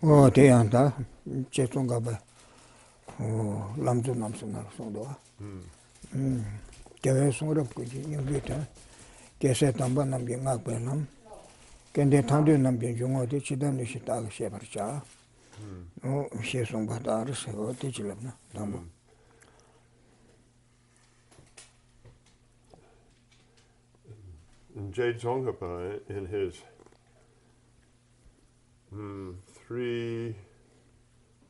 어, 대양다. 제송가 봐. 람주 남성나 송도와. 개회 송럽 그지. 여기다. 개세 담반 남게 ngak배남. 근데 당도 남게 용어도 지단이 시다가 셔버자. 시송 받아를 세워 되질랍나. 담보. Jade Tsongkhapa, in his 3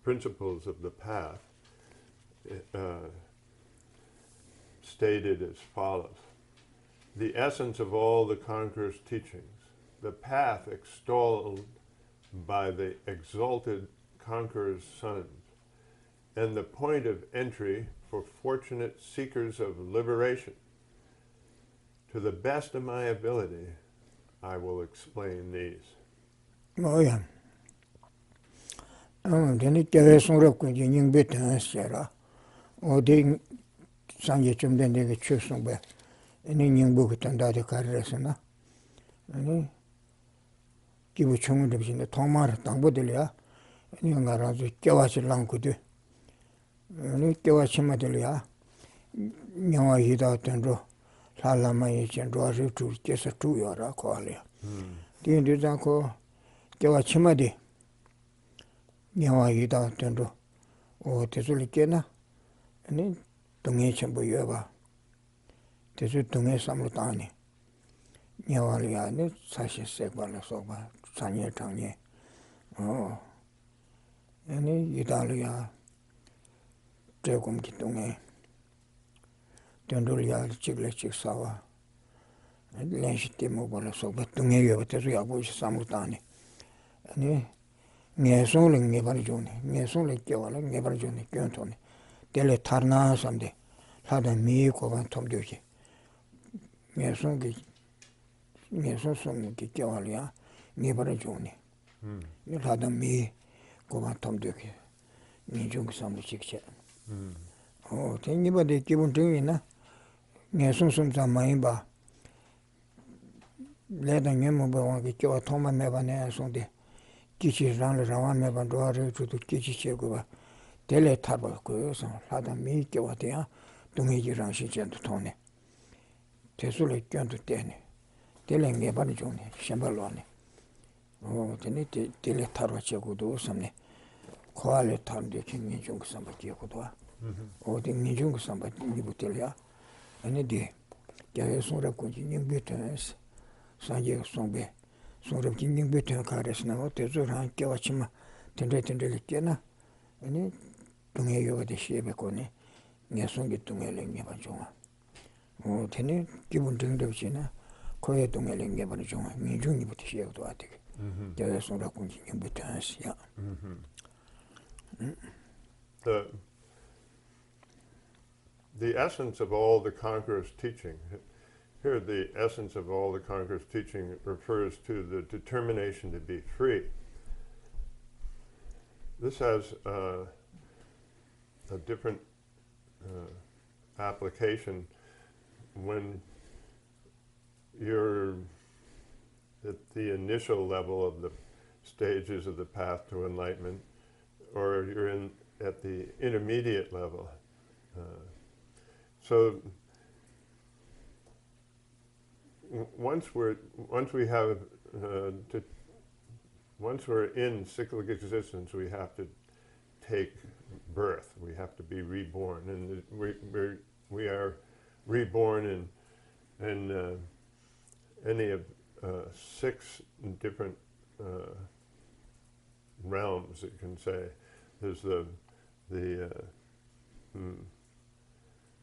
principles of the path, stated as follows: the essence of all the conqueror's teachings, the path extolled by the exalted conqueror's sons, and the point of entry for fortunate seekers of liberation. To the best of my ability, I will explain these. 뭐야? 근데 개회 송럽 그지. 닝베트 하시라. 어디 상계 좀 된 데가 추송 봐. 아니 닝부 같은 다들 가르쳤나? 아니 기부 총을 잡으신데 통마를 당보들이야. 아니 가라서 깨와실랑 그도. 아니 깨와치마들이야. 명화이다 된로 살라마이 전도아주 주께서 주여라 거알이야. 뒤에도 않고 깨와치마디 명화이다 된로 대술이께나 아니 동해 전부 여봐. 대술 동해 삼로 따니. 명화리야니 사실 세관을 써봐. 산예 장예. 아니 이달이야. 조금 기동에 된돌이야 찍을찍 싸와. 렌시 때문에 벌어서 동해 여부터서 야고 삼로 따니. 아니 녀송을 녀바리 좋네. 녀송을 깨워라 녀바리 좋네. 견토네. 델레 타르나 삼데. 하다 미고가 톰되지. 녀송이 녀송 som기 깨워야 녀바리 좋네. 하다 미고가 톰되게. 민중 삼로 찍지. 땡기바데 기본적이나 녀송 som자 많이 봐. 내가 녀모 보고 깨워 통만 매반에 손데. 기치랑을 라와메 반도아를 주도 기치체고 봐. 델레 타버 그래서 하다 미껴와 돼야 동해지랑 시전도 통네. 대술에 견도 때네. 델레 매반이 좋네. 셴발로네. 되네 델레 타로 제고도 섬네. 코알레 탐데 김민중 삼바기고도. 어디 민중 삼바기 니부텔이야. 아니디. 야에 송랍고 진행부터스. 산제 송배. 송럽 진행부터 가르스나 어때서랑 깨와치마 텐데텐데 있게나. 아니 동해 요가데 시에베고네. 녀송기 동해랭게 봐줘. 되네 기분 등급이나 거에 동해랭게 봐줘. 민중이부터 시에도 와대. 야에 송랍고 진행부터 하시야. The essence of all the conqueror's teaching. Here, the essence of all the conqueror's teaching refers to the determination to be free. This has a different application when you're at the initial level of the stages of the path to enlightenment, or you're at the intermediate level. So once we're in cyclic existence, we have to take birth. We have to be reborn, and we are reborn in any of 6 different realms. You can say there's the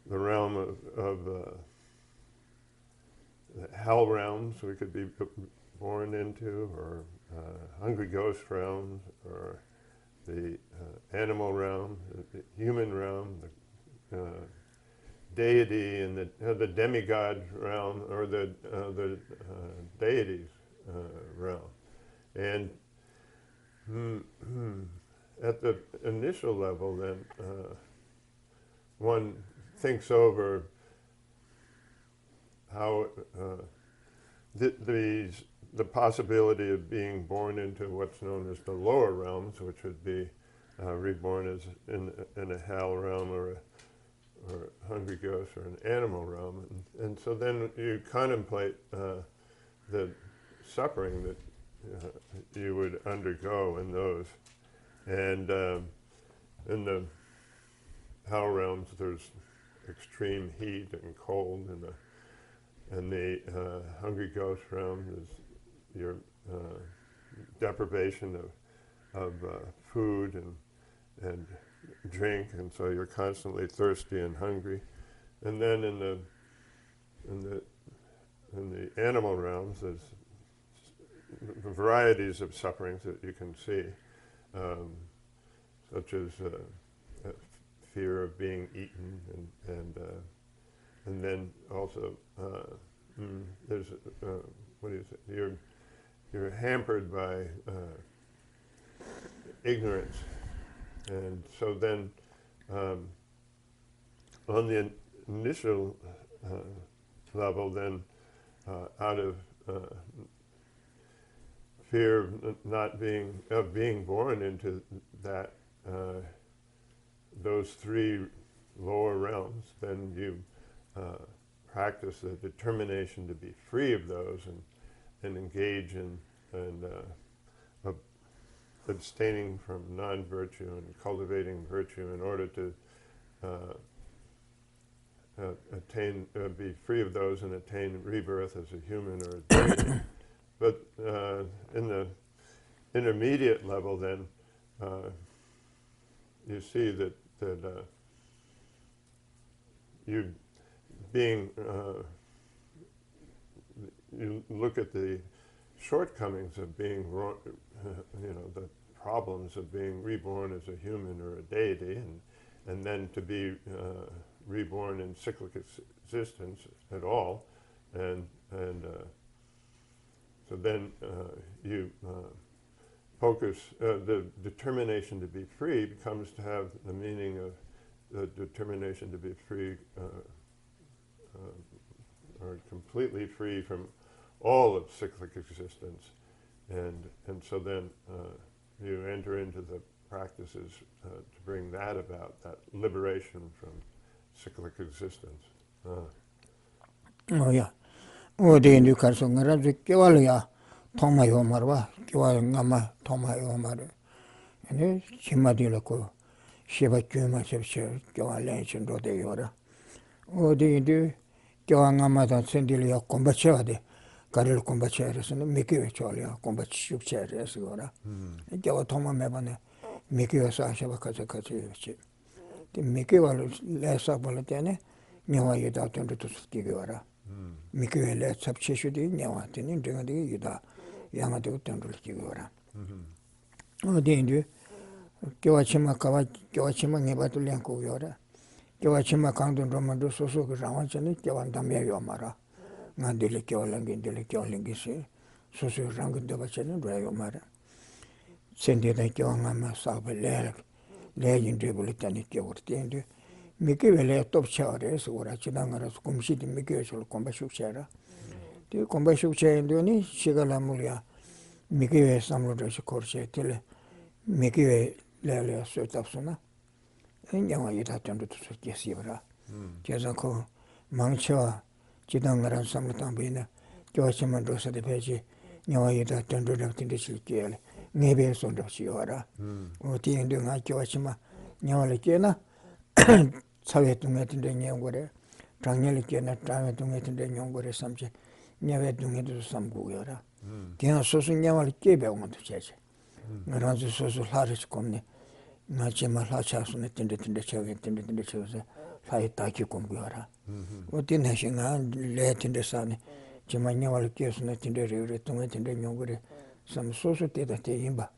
realm of the hell realms we could be born into, or hungry ghost realms, or the animal realm, the human realm, the deity, and the demigod realm, or the deities realm. And at the initial level, then one thinks over how these the possibility of being born into what's known as the lower realms, which would be reborn as in a hell realm or a hungry ghost or an animal realm. And so then you contemplate the suffering that you would undergo in those. And in the hell realms, there's extreme heat and cold, and the hungry ghost realm is your deprivation of food and drink, and so you're constantly thirsty and hungry. And then in the animal realms, there's varieties of sufferings that you can see, such as fear of being eaten, and then also there's what is it? You're hampered by ignorance, and so then on the initial level, then out of fear of being born into that those three lower realms, then you practice the determination to be free of those and engage in abstaining from non-virtue and cultivating virtue in order to be free of those and attain rebirth as a human or a deity. But in the intermediate level, then you see that you look at the shortcomings of being, the problems of being reborn as a human or a deity, and then to be reborn in cyclic existence at all, and so then you focus, the determination to be free becomes to have the meaning of the determination to be free, or completely free from all of cyclic existence. And so then you enter into the practices to bring that about, that liberation from cyclic existence. Oh yeah. Oh, the Hindu Karso Narazu Kiwalia, Toma Yomarwa, Kiwangama, Toma Yomar, and Chimadilako, Shiva Kuma Shevcher, Kiwalanch and Rode Yora. Oh, the Hindu Kiwangama, Sendilia Combachade, Karel Combacheres, and Miki Cholia, Combachu Cheres, Yora. And Kiwatoma Mebane, Miki Sasha Kazakachi. The Miki was less abolitene, Nyawa Yuda turned to Skigora. Miki let substitute Nyawa, and during the Yuda, Yamadu turned to Skigora. Oh, the Indu, Kiwachima Kawa, Kiwachima Nebatu Lanko Yora, Kiwachima Kandan Romando Soso Ramanchani, Kiwandamia Yomara, Nandili Kiolangi, Delikiolingi, Soso Rang Devachan, Rayomara. Sending the Kiwangama Saba Legend Rebulitani Kiwurtindu. Miki will top chowders or Achinangaras Kumshit Mikil Combashu Chera. The Combashu Chair in Duni, Shigalamulia, Miki Samudas Corset, Miki Lelia Sotapsona, and Yamayita turned to Jesivra. Jazako, Mancha, Chidangaran Samutambina, Joachimandrosa de Pege, Yamayita turned to the Silkiel, maybe a sort of Shiora, or T and Dunga Joachima, Yamalakena. Savetunget in the Yongore, Trangelikena, Travetunget in the Yongore subject, never doing it to some Guyora. Tina Sosun Yamal Kebe want to church. Around the social Harris Comne, Nachima Hachas on attended in the church, attended in the church, Haitaki Comgura. What in Hashing late in the sun, Jimanaval Kios not in the river, Tunget in the Yongore, some social data Imba.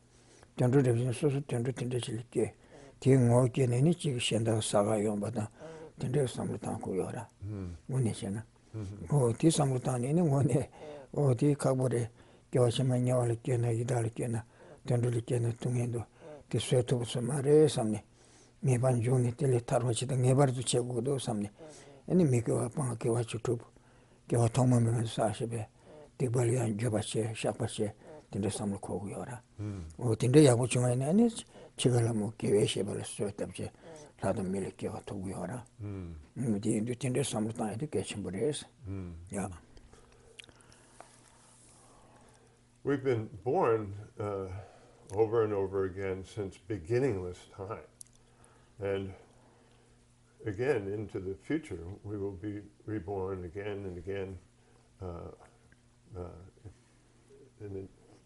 Tended in social tended in the Chilke. Ting Okin and Nichi Shenda Savayon, but then there's some Lutanko Yora. Unisena. Oh, this Samutan in one day. Oh, the Kabore, Gawashimania, Likena, Idalikena, Tendulikena, Tungendo, the sweat of Samare, Samne. Meban Juni, Teletarwach, the never to check Godo Samne. And make you upon a Kiwachu troop. Gawatoma Sashabe. Tibalian Jabache, Shapache, Tinda Samla Kogiora. O Tinda Yabuchuma and Ennis, Chigalamu, Yeshe, Tabje, Lada Miliki to Giora. The Tinda Samla education, but is. Yeah. We've been born over and over again since beginningless time. And again, into the future, we will be reborn again and again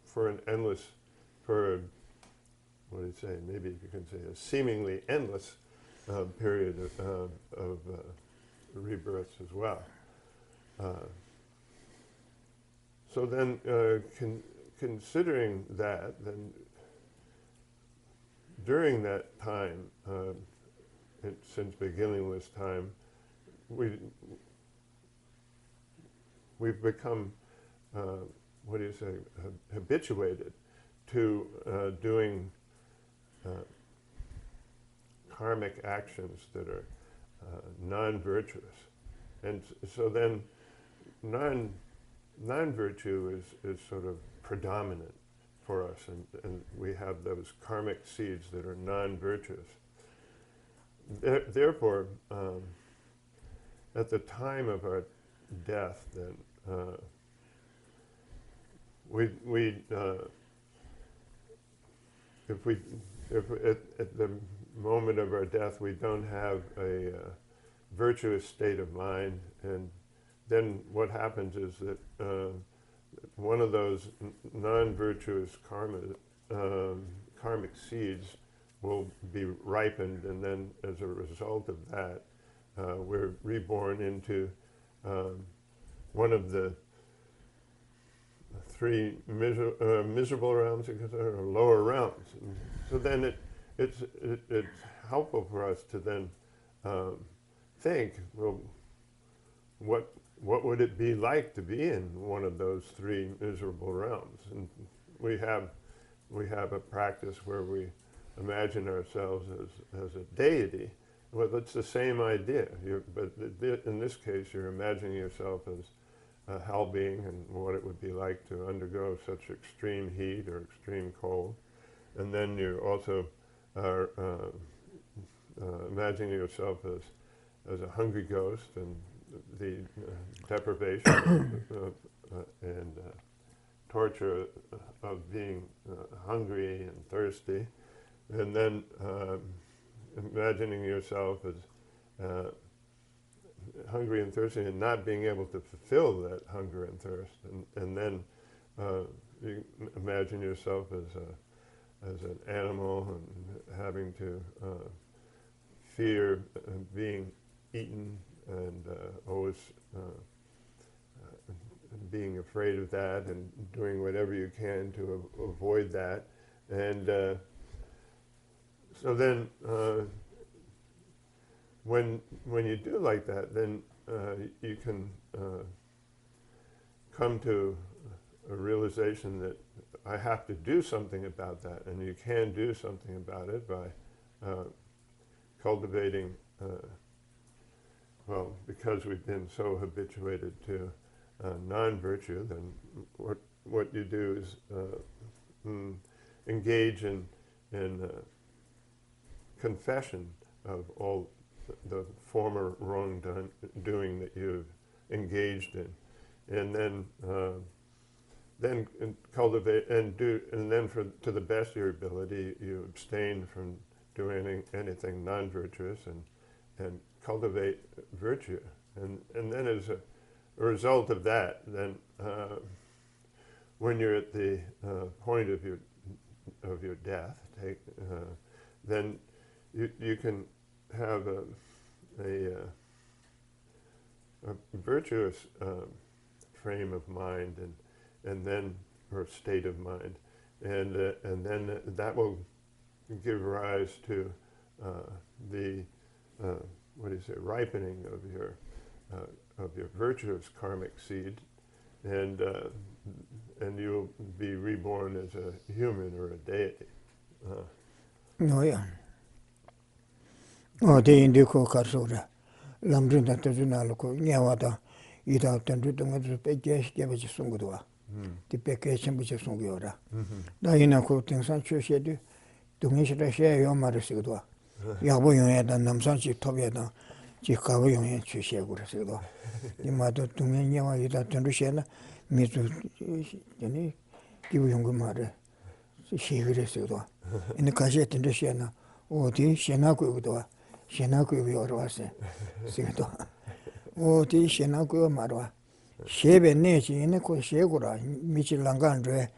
for an endless, what do you say, maybe you can say a seemingly endless period of rebirths as well. So then, considering that, then during that time, since beginningless time, we've become, what do you say, habituated to doing karmic actions that are non-virtuous. And so then non-virtue is sort of predominant for us, and we have those karmic seeds that are non-virtuous. Therefore, at the time of our death, then if at the moment of our death we don't have a virtuous state of mind, and then what happens is that one of those non-virtuous karmic seeds will be ripened, and then as a result of that, we're reborn into one of the three miserable realms, or lower realms. And so then it's helpful for us to then think, well, what would it be like to be in one of those three miserable realms? And we have a practice where we imagine ourselves as a deity. Well, it's the same idea, but in this case, you're imagining yourself as a hell being and what it would be like to undergo such extreme heat or extreme cold. And then you also are imagining yourself as a hungry ghost, and the deprivation and torture of being hungry and thirsty, and then imagining yourself as hungry and thirsty and not being able to fulfill that hunger and thirst, and then you imagine yourself as an animal and having to fear being eaten, and always being afraid of that and doing whatever you can to avoid that. And so then when you do like that, then you can come to a realization that I have to do something about that, and you can do something about it by cultivating, well, because we've been so habituated to non-virtue, then what you do is engage in confession of all the former wrongdoing that you've engaged in, and then cultivate and do, and then to the best of your ability, you abstain from doing anything non-virtuous, and cultivate virtue, and then as a result of that, then when you're at the point of your death, then you can have a virtuous frame of mind, and then, or state of mind, and then that will give rise to the what do you say, ripening of your virtuous karmic seed, and you'll be reborn as a human or a deity. No, yeah. Oh, they indicate Karsura. Lambrin that does not look Yawata, 이다 던도 동에서 백게 개버지 송고도와 디 백게 전부지 송고요라 나이나 그 등산 출시에도 동에서다 셔요 말으시고도 야보 용에다 남산지 톱에다 지가고 용에 출시하고 그래서도 이마도 동행이와 이다 던도시에나 미주 아니 기부 용금 말에 시그래서도 이제 가시에 던도시에나 어디 시나고도 시나고요 왔어 지금도 어디 시나고요 말와 셰베 내지는 그 셰고라 미칠랑간데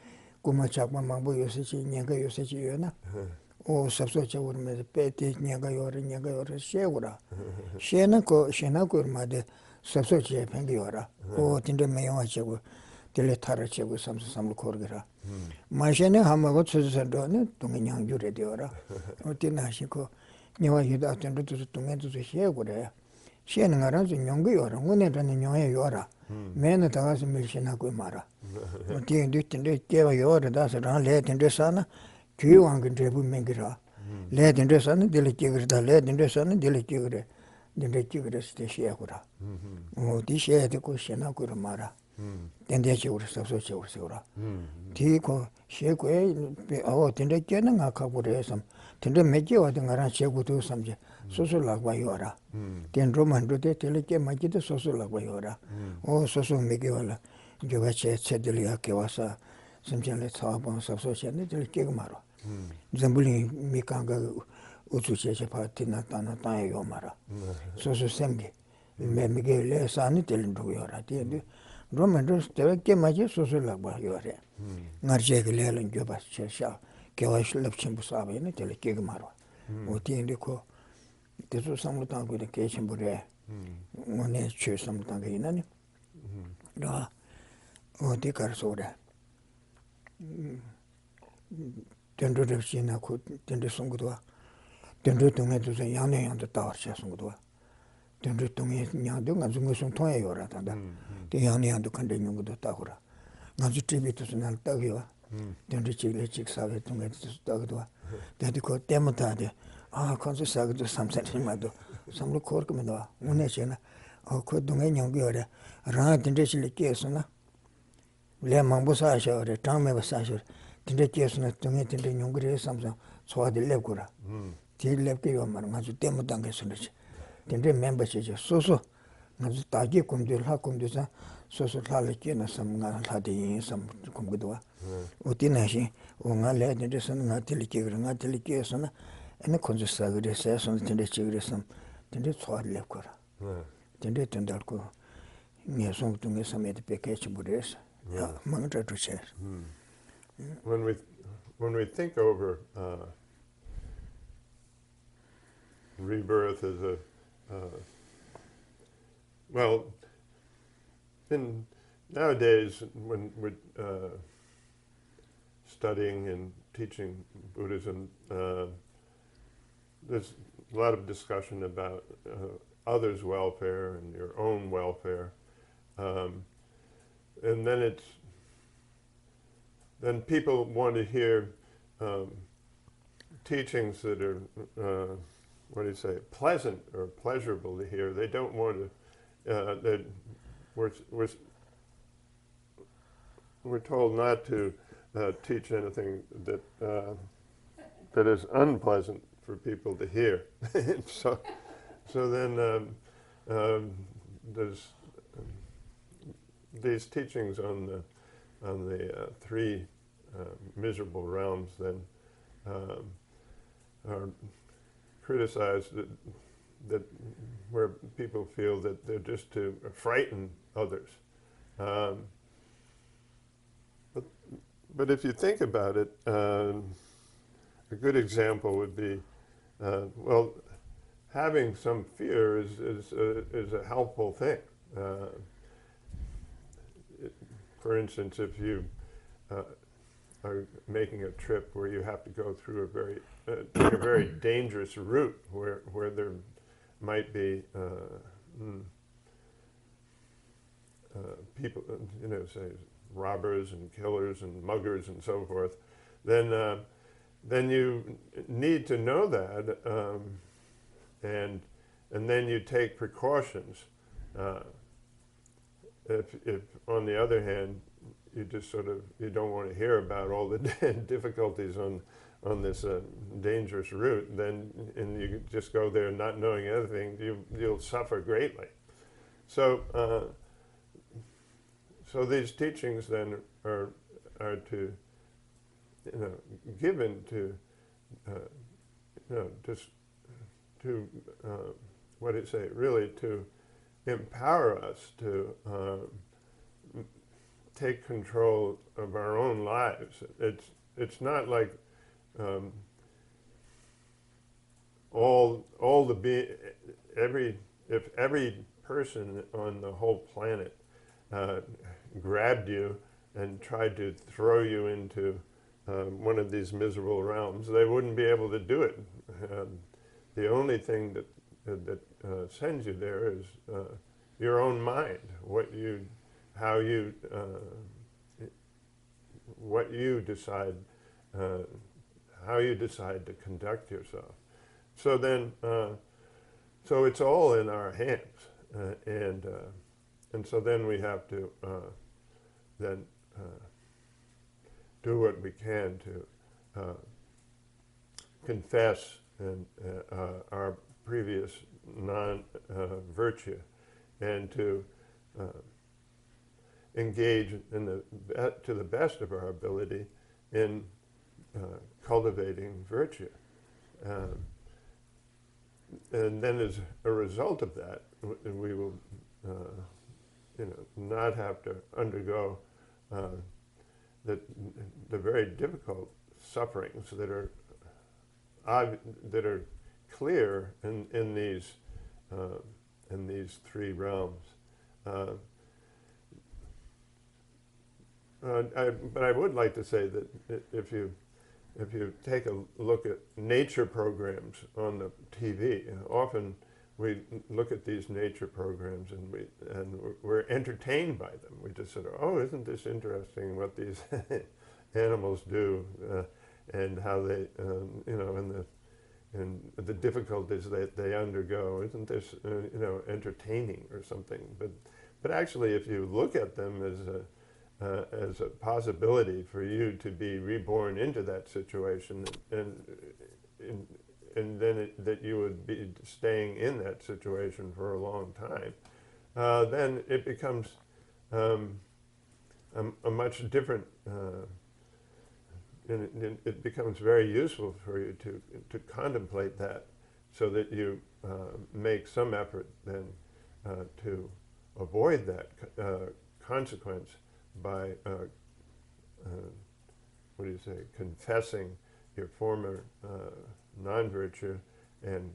고마 잡마 망보 요새지 년가 요새지요나 오 섭소적으로 배티 년가 요래 셰고라 셰나 그 시나고 마데 섭소지에 팽기요라 오 진짜 매용하시고 딜레타를 치고 삼삼을 거르기라 마셔네 하마고 추스선도는 동행양 유래 되어라 어디 나시고 녀와 유다 전도도 동행도 셰고래 셰는 알아서 연구요라 오늘은 녀에 요라 매는 다가서 밀시나고 말아 어디 뒤인데 깨와 요라 다서랑 레든데사나 규왕근 대부맹기라 레든데사는 딜리기그다 레든데사는 딜리기그래 딜리기그래 스테시야고라 어디 셰도 고시나고 말아 덴데지우르 서서지우르서라 디고 셰고에 덴데께는 아카고래서 덴데 메지와든 가라 셰고도 삼제 소소라고 요라 덴로만도데 텔레께 마기도 소소라고 요라 오 소소 메게와라 조바체 체들이야께 와서 심전에 사번 서서시네 델께 말아 잠불이 미강가 우주체체 파티나 따나 요 말아 소소 셈게 메미게 산이 텔린도 요라 데 로만도스 때께 마지 소소라고 요래 나르제게 레는 조바 셔샤 개와실럽 침부사베네 텔께 말아 어디엔데코 대소 상무당고 이렇게 신부래 오늘 주 상무당게 있나니 라 어디 가서 오래 덴도를 지나고 덴도 송고도 덴도 동에도 양내양도 따와서 송고도 덴도 동에 냥도 가지고 무슨 통해요라단다 양내양도 간대 용고도 따고라 나주 TV도 날 따기와 덴도 지gle 직사회 동에도 따고도 데디 그 때문에 아 컨서 사고도 삼산이마도 삼로 코르면도 오네잖아 그 동에 용기어래 라 덴데실이 깨서나 레 망보사셔래 장매바사셔 덴데 깨서나 동에 덴데 용기를 삼산 소화될 레고라 딜랩게 요만 아주 때문에 당겨서지 덴데 멤버시죠 소소 아주 따기 꿈들 하 꿈들사 소소 할게나 삼가 하디 삼 꿈거도와 어디나시 오가래 덴데서는 나들게 그런 나들게서나 ene konzo sagre se son tende chigre sam tende soarle kora tende tendal ko ne son tunge samet pekech bures ya mangta to share when we think over rebirth as a well in nowadays when we're studying and teaching Buddhism there's a lot of discussion about others' welfare and your own welfare, and then people want to hear teachings that are what do you say, pleasant or pleasurable to hear. They don't want to. That we're told not to teach anything that is unpleasant for people to hear. so then there's these teachings on the three miserable realms then are criticized that where people feel that they're just to frighten others. But if you think about it, a good example would be well, having some fear is a helpful thing. For instance, if you are making a trip where you have to go through a very dangerous route where there might be people, say robbers and killers and muggers and so forth, then you need to know that, and then you take precautions. if on the other hand, you just sort of, you don't want to hear about all the difficulties on this dangerous route, then, and you just go there not knowing anything, you'll suffer greatly. So, so these teachings then are to, given to, just to, what do you say, really to empower us to take control of our own lives. It's not like if every person on the whole planet grabbed you and tried to throw you into one of these miserable realms, they wouldn't be able to do it. The only thing that sends you there is your own mind, what you decide, how you decide to conduct yourself. So then, so it's all in our hands, and so then we have to then do what we can to confess and our previous non-virtue, and to engage to the best of our ability in cultivating virtue. And then as a result of that, we will not have to undergo the very difficult sufferings that are clear in these three realms. But I would like to say that if you take a look at nature programs on the TV, often we look at these nature programs and we're entertained by them. We just sort of, oh, isn't this interesting what these animals do, and how they, and the difficulties that they undergo. Isn't this, entertaining or something? But actually, if you look at them as a possibility for you to be reborn into that situation, and then that you would be staying in that situation for a long time, then it becomes a much different, it becomes very useful for you to contemplate that, so that you make some effort then to avoid that consequence by, confessing your former non-virtue and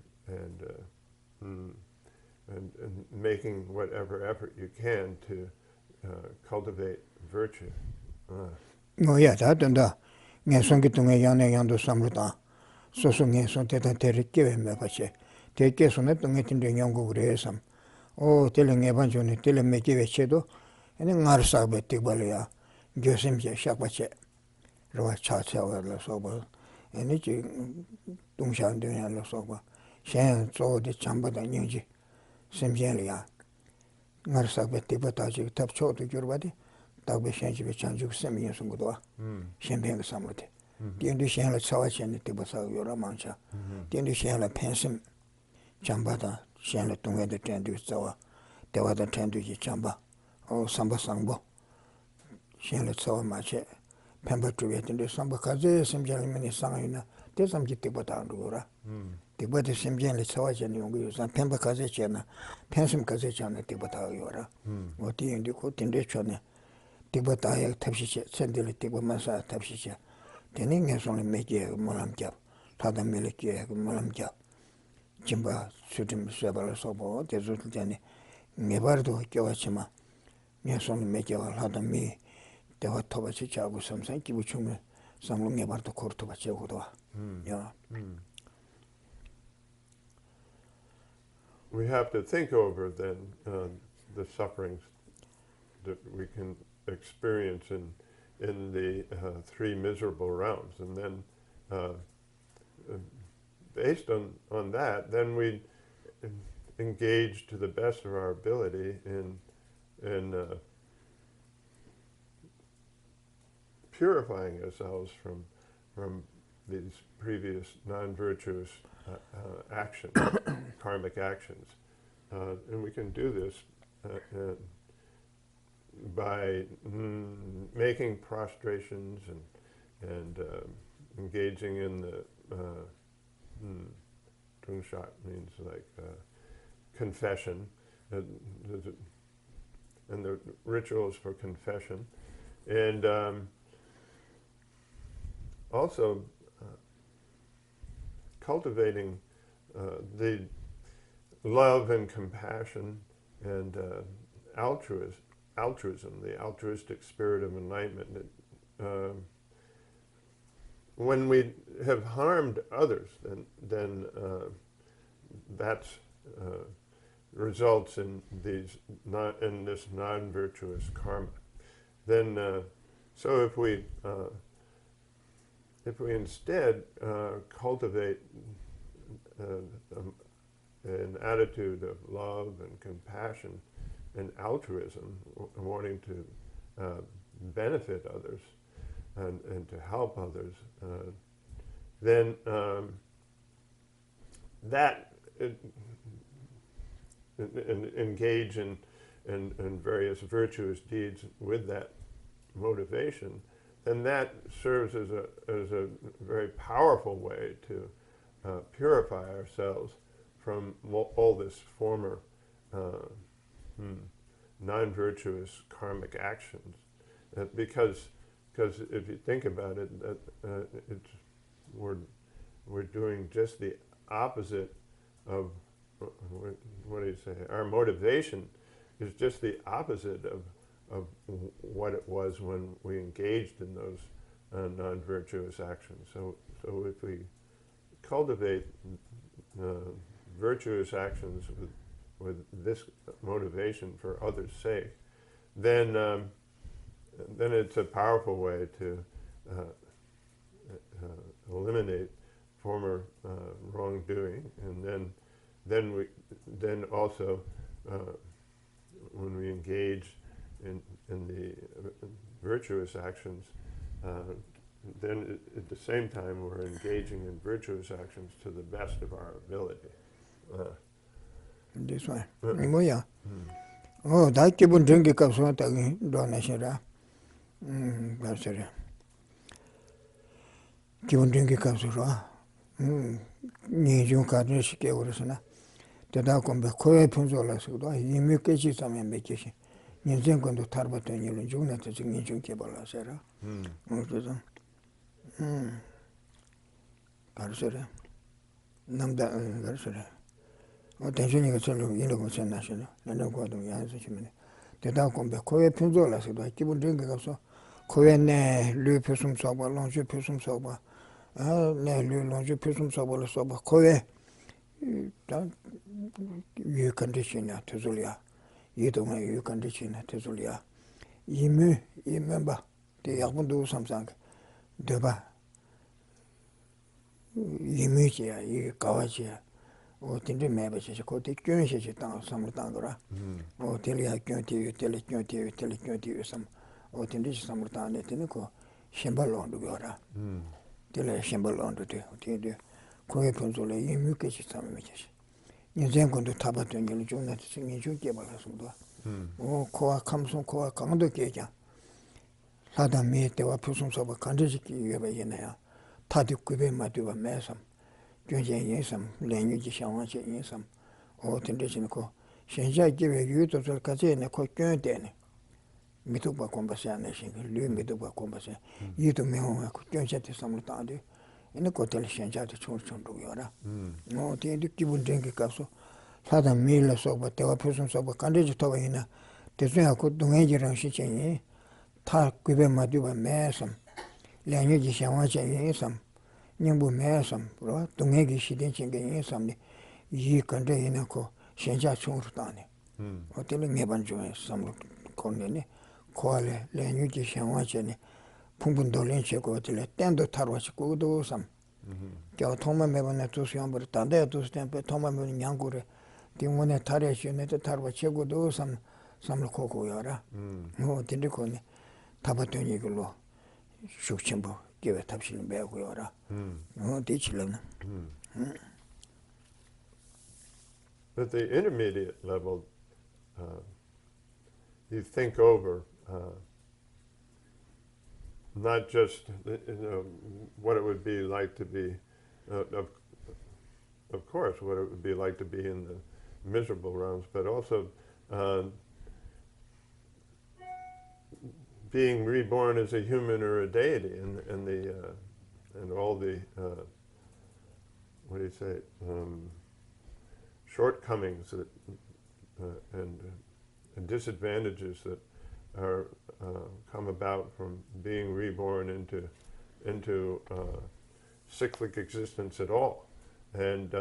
making whatever effort you can to cultivate virtue. No, yeah, that and ngay song kitu ngay yang yang do samruta. So ngay song tetan terik kewe me bache. Teke so ne ngay tinde yang go gre sam. O tele ngay banjo ne tele me kewe chedo. Ene ngar sa be tibale ya. Gyosim je shak bache. Ro cha cha wa la so ba. Ene ji dongxian de ya la so ba. Shen zo de chamba da ning ji. Sim jen le ya. Ngar sa be tibata ji tap cho de gyur ba de. Dagbe shenji be chanjuk semi yin sungu dowa, shenpeng samrute. Diendu shen la cawa chen tiba sa yora mancha. Diendu shen la pensim chamba da, shen la tungwe da tendu cawa, dewa da tendu ji chamba, o samba sangbo. Shen la cawa mache, penpa chuwe tendu samba kaze semjen li meni sanga yuna, te samji tiba da andu yora. Tiba da semjen li cawa chen yungu yusan, penpa kaze chen na, pensim kaze chen na tiba da yora. O di yungu ko tendu chone, tiba daya tabshiche, tsendili tiba masa tabshiche. Teni nga songli mekye mulam kyab, tada milikye mulam kyab. Jimba sutim sebala sobo, te zutul teni nga bardo kyawa chima. Nga songli mekye wal hada mi dewa toba chi chagu samsan kibu chunga sanglo nga bardo kor toba che hudwa. We have to think over then the sufferings that we can experience in the three miserable realms, and then based on that, then we engage to the best of our ability in purifying ourselves from these previous non-virtuous actions, karmic actions. And we can do this by making prostrations and engaging in the Drungshat means like confession, and the rituals for confession, and also cultivating the love and compassion and altruism, the altruistic spirit of enlightenment. When we have harmed others, then that results in this non-virtuous karma. Then, so if we instead cultivate an attitude of love and compassion and altruism, wanting to benefit others and to help others, then that and engage in various virtuous deeds with that motivation, then that serves as a very powerful way to purify ourselves from all this former non-virtuous karmic actions. Because if you think about it, we're doing just the opposite of what do you say? Our motivation is just the opposite of what it was when we engaged in those non-virtuous actions. So if we cultivate virtuous actions with this motivation for others' sake, then it's a powerful way to eliminate former wrongdoing, and then also when we engage in the virtuous actions, then at the same time we're engaging in virtuous actions to the best of our ability. This one. Moya. Oh, that given drink a cup so donation. That's it. Given drink a cup so. Nijun Karnish Kevorasana. The Dakom Bekoe Punzola Suda, you make it some vacation. You think on the Tarbaton, you June at the Nijun Kebala Sarah. Garsera. Namda Garsera. Attention, you can national. I don't go to the answer. The Dakom Bekoe Punzola Suda, keep on drinking also. Coene, Lupusum Soba, Longe Pusum Soba. Longe Pusum Soba Soba, Coe. You condition to Zulia. You don't know you condition to Zulia. You remember the Yabundo something. Deba. You mutia, you Kawachia. Or Tindi Mabes, a cotic Geshe down some Tangara. Or Telia Kunti, Telekunti, some, or Tindi some Tana Tinico, Shimbalon to Gora. Tele Shimbalon to Tindi. Coe Ponzola, you mucus some witches. You then go to Tabaton, you join that singing you give us. Oh, Koa comes on Koa Condo Gaja. Sada made there were persons of a country you ever in there. Tadi Quibe Matuva Massam. Junja Yesam, language Shawanshi Yesam, or Tendishinico. Shenja give a youth of Kazan, a coquin den. Mituba conversation, Lu Mituba conversation. You to me home, I could junja to some Tadi. In the hotel Shenja to church on Yora. No, the Kibu drink a castle. Sada meal so, but there were persons of a country to Tawina. There's no good to major and Shiching. Talk with him, Maduba Massam. Language Shawanshi Yesam. Nimbu Massam, bro, to make it she didn't get some. Ye country in a co, Shenja Churtani. Or telling me about some cornene, Koale, Language Shawanshi. Pumbundolin Cheko till a tender Tarwash go do some. Toma Mevanetus Yamber Tande to stamp Toma Yangure. The one at Tarish unit Tarwachego do some samlo koko yara. No, dinde kone tabatoni gulo shukchimbo give tapshin bego yara. No, dichilana. At the intermediate level, you think over not just what it would be like to be, of course, what it would be like to be in the miserable realms, but also being reborn as a human or a deity, and all the what do you say, shortcomings that and disadvantages that are come about from being reborn into cyclic existence at all, and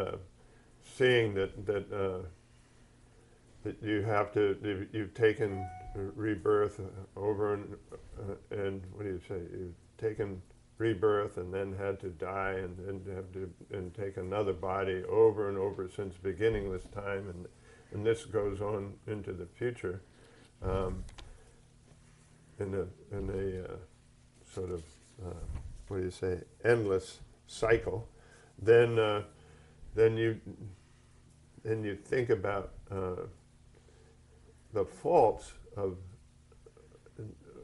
seeing that you've taken rebirth over and what do you say? You've taken rebirth and then had to die and take another body over and over since beginningless time, and this goes on into the future in a sort of what do you say, endless cycle. Then you think about the faults of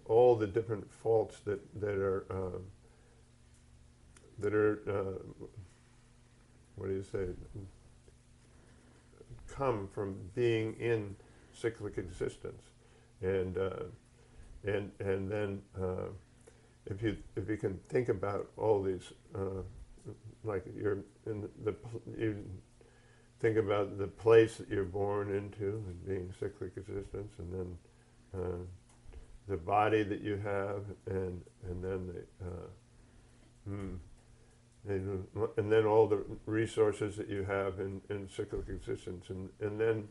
all the different faults that are what do you say, come from being in cyclic existence, and then if you can think about all these, like you're in you think about the place that you're born into and being cyclic existence, and then the body that you have, and then and then all the resources that you have in cyclic existence, and then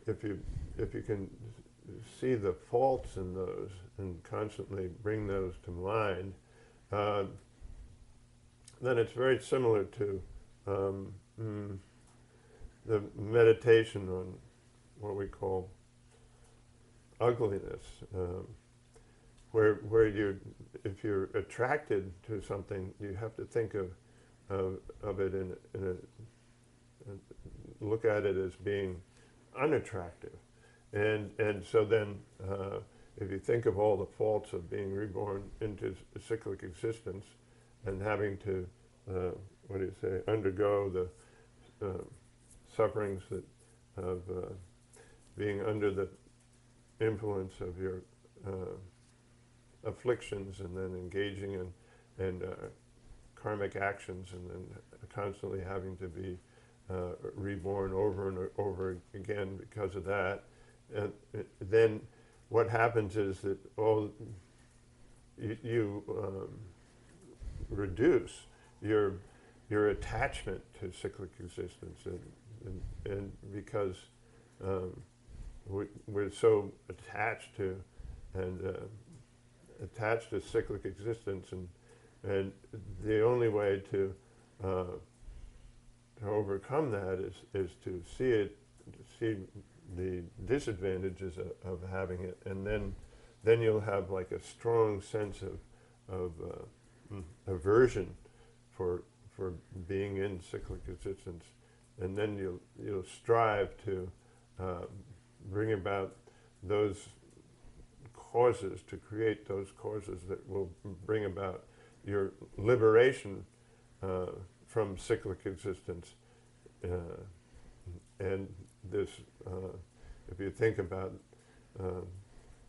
if you can see the faults in those and constantly bring those to mind, then it's very similar to the meditation on what we call ugliness, where if you're attracted to something, you have to think of it in look at it as being unattractive, and so then if you think of all the faults of being reborn into cyclic existence and having to what do you say, undergo the sufferings that of being under the influence of your afflictions, and then engaging in karmic actions, and then constantly having to be reborn over and over again because of that. And then what happens is that you reduce your attachment to cyclic existence, and because we're so attached to cyclic existence, and the only way to overcome that is to see the disadvantages of having it, and then you'll have like a strong sense of aversion for being in cyclic existence, and then you'll strive to bring about those causes, to create those causes that will bring about your liberation from cyclic existence. And this, if you think about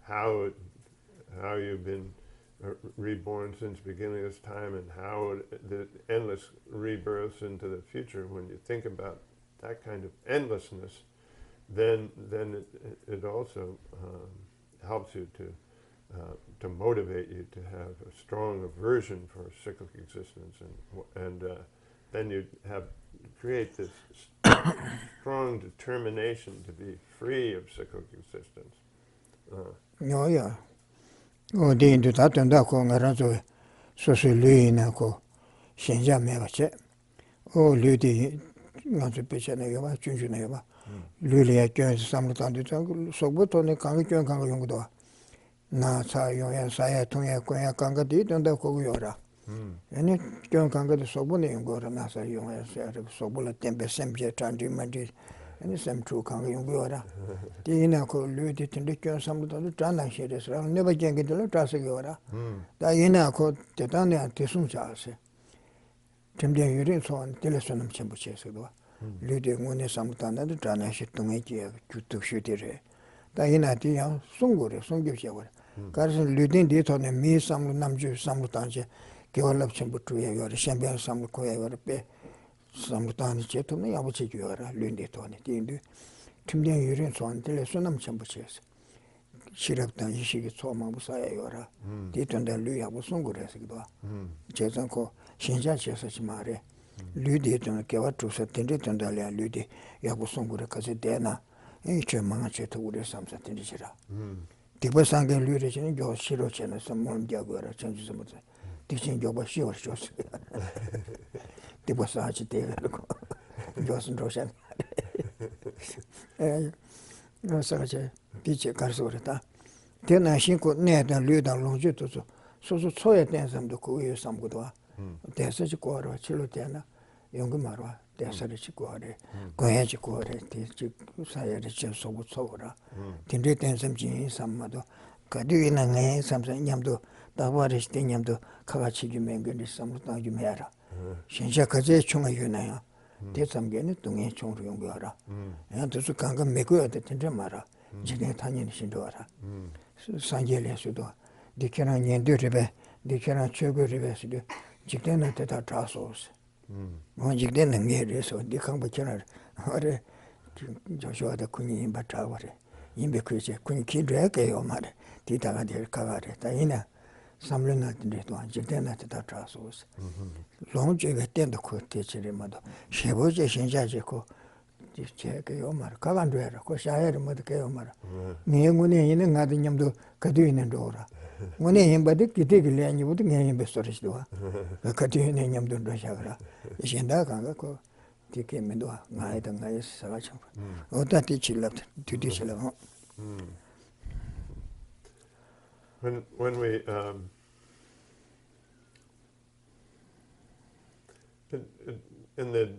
how you've been reborn since beginningless time, and how the endless rebirths into the future, when you think about that kind of endlessness, then it also helps you to motivate you to have a strong aversion for cyclic existence, and then you create this strong determination to be free of cyclic existence. Yeah. Oh, the into that and that going around so Luina go Shenja Mevache. Oh, Ludi, not to pitch a neva, Junju neva. Lulia Jones Samlutan Sobuton Kangan Kanga Yungdo. Na Sa Yon Saya Tonya Koya Kanga did on the Kogura. Any John Kanga the Sobuni Yungora Nasa Yon Sobula Tempe Sempe Tanjimandi, and some true Kanga Yungora. Dina ko Ludi Tindikan Samlutan Tana Shades, never jank into the Tasagora. Diana ko Tetania Tisum Chase. Timdia Yurin son, Telesonum Chambuches. Ludi Mune Samtana, the Tana Shitumaki, to shoot it. Diana Tia, Sungure, Sungisha. Carson Ludin did on a me some Namju Samutanje, Giola Chambutu, your champion Samukoya, your pay. Samutan Chetumi, I would say you are Lundi Tony, Tindu. Timdia Yurin son, Telesonum Chambuches. Shiraptan Yishi Soma Busaya Yora. Did on the Luya was Sungure. Chesanko, Shinja Chesachimare. Ludi to Kavatu Satindit and Dalia Ludi, Yabusungura Casidena, each manche to Woody Samsa Tindishira. Tipasanga Ludi, your Shiro Chena, some more Jaguar, changes of teaching Jobashi or Jos. Tipasachi Taylor, Jos and Roshan. No such a teacher Carsorita. Then I think net and Luda Longitude, so soya dance them to cool some good. There's such a quarter, Chilotena. Yongumara, there's a rich quarter, Goyaji quarter, Sayaricha Sobusora, Tindrit and some gin, some mother, Kaduin and something Yamdo, the water is Tinyamdo, Kawachi Jumengan, some Jumera. Shinjakaze Chunga Yunaya, did some genit to me Chung Yungara, and to Sukanga Megu at the Tindamara, Jinetanyan Shindora, Sangelia Sudo, the Keran Yenduribe, the Keran Chugu Riverside, Jitena Teta Trassos. One didn't hear so they come back here. Or Joshua the Queen in Batavare. In the creature, Queen Kidrake or mother, Tita de Cavare, Taina, some lunat in this one, Jitena to the Trassos. Long Jig attend the court teacher, mother. She was a Shinjaco. This check Omar, Calandra, Coshire, Mother Keomar. Niamuni in another Yamdo, Caduin and Dora. When him but the Kitty and you wouldn't hear him storage door. The Caduin and Yamdo Shagra. Ishendaka, Tiki Medoa, night and nice Savach. Oh, that teacher left to teach alone. When we in the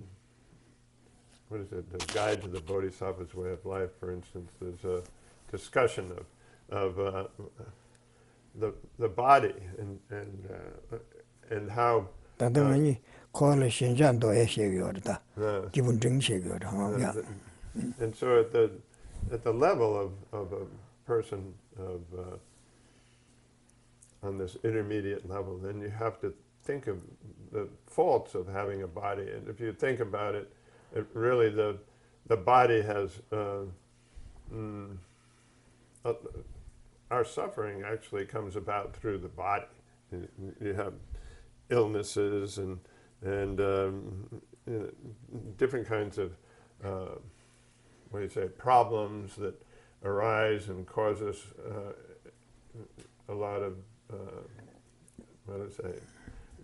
what is it, the Guide to the Bodhisattva's Way of Life, for instance, there's a discussion of the body and how. Call a Shinjan do Yeshe, given drink Shagor. And so at the level of a person on this intermediate level, then you have to think of the faults of having a body. And if you think about it, really the body has our suffering actually comes about through the body. You have illnesses and different kinds of problems that arise and cause us a lot of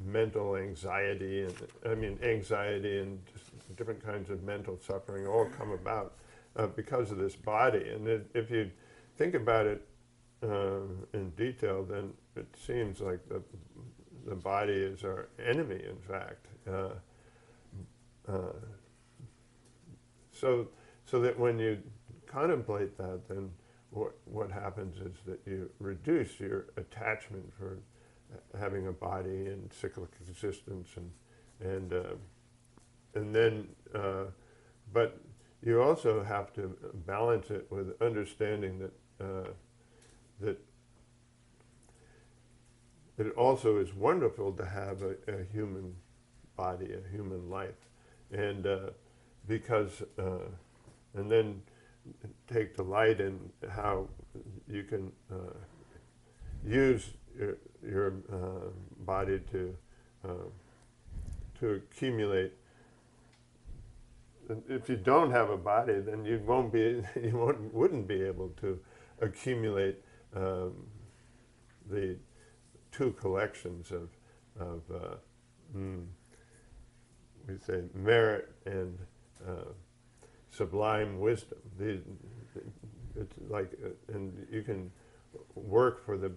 mental anxiety anxiety and just different kinds of mental suffering all come about because of this body. And if you think about it in detail, then it seems like the body is our enemy, in fact. So that when you contemplate that, then what happens is that you reduce your attachment for having a body and cyclic existence, and then but you also have to balance it with understanding that it also is wonderful to have a human body, a human life, and because and then take delight in how you can use your body to accumulate. If you don't have a body, then you wouldn't be able to accumulate the two collections of we say merit and sublime wisdom. It's like, and you can work for the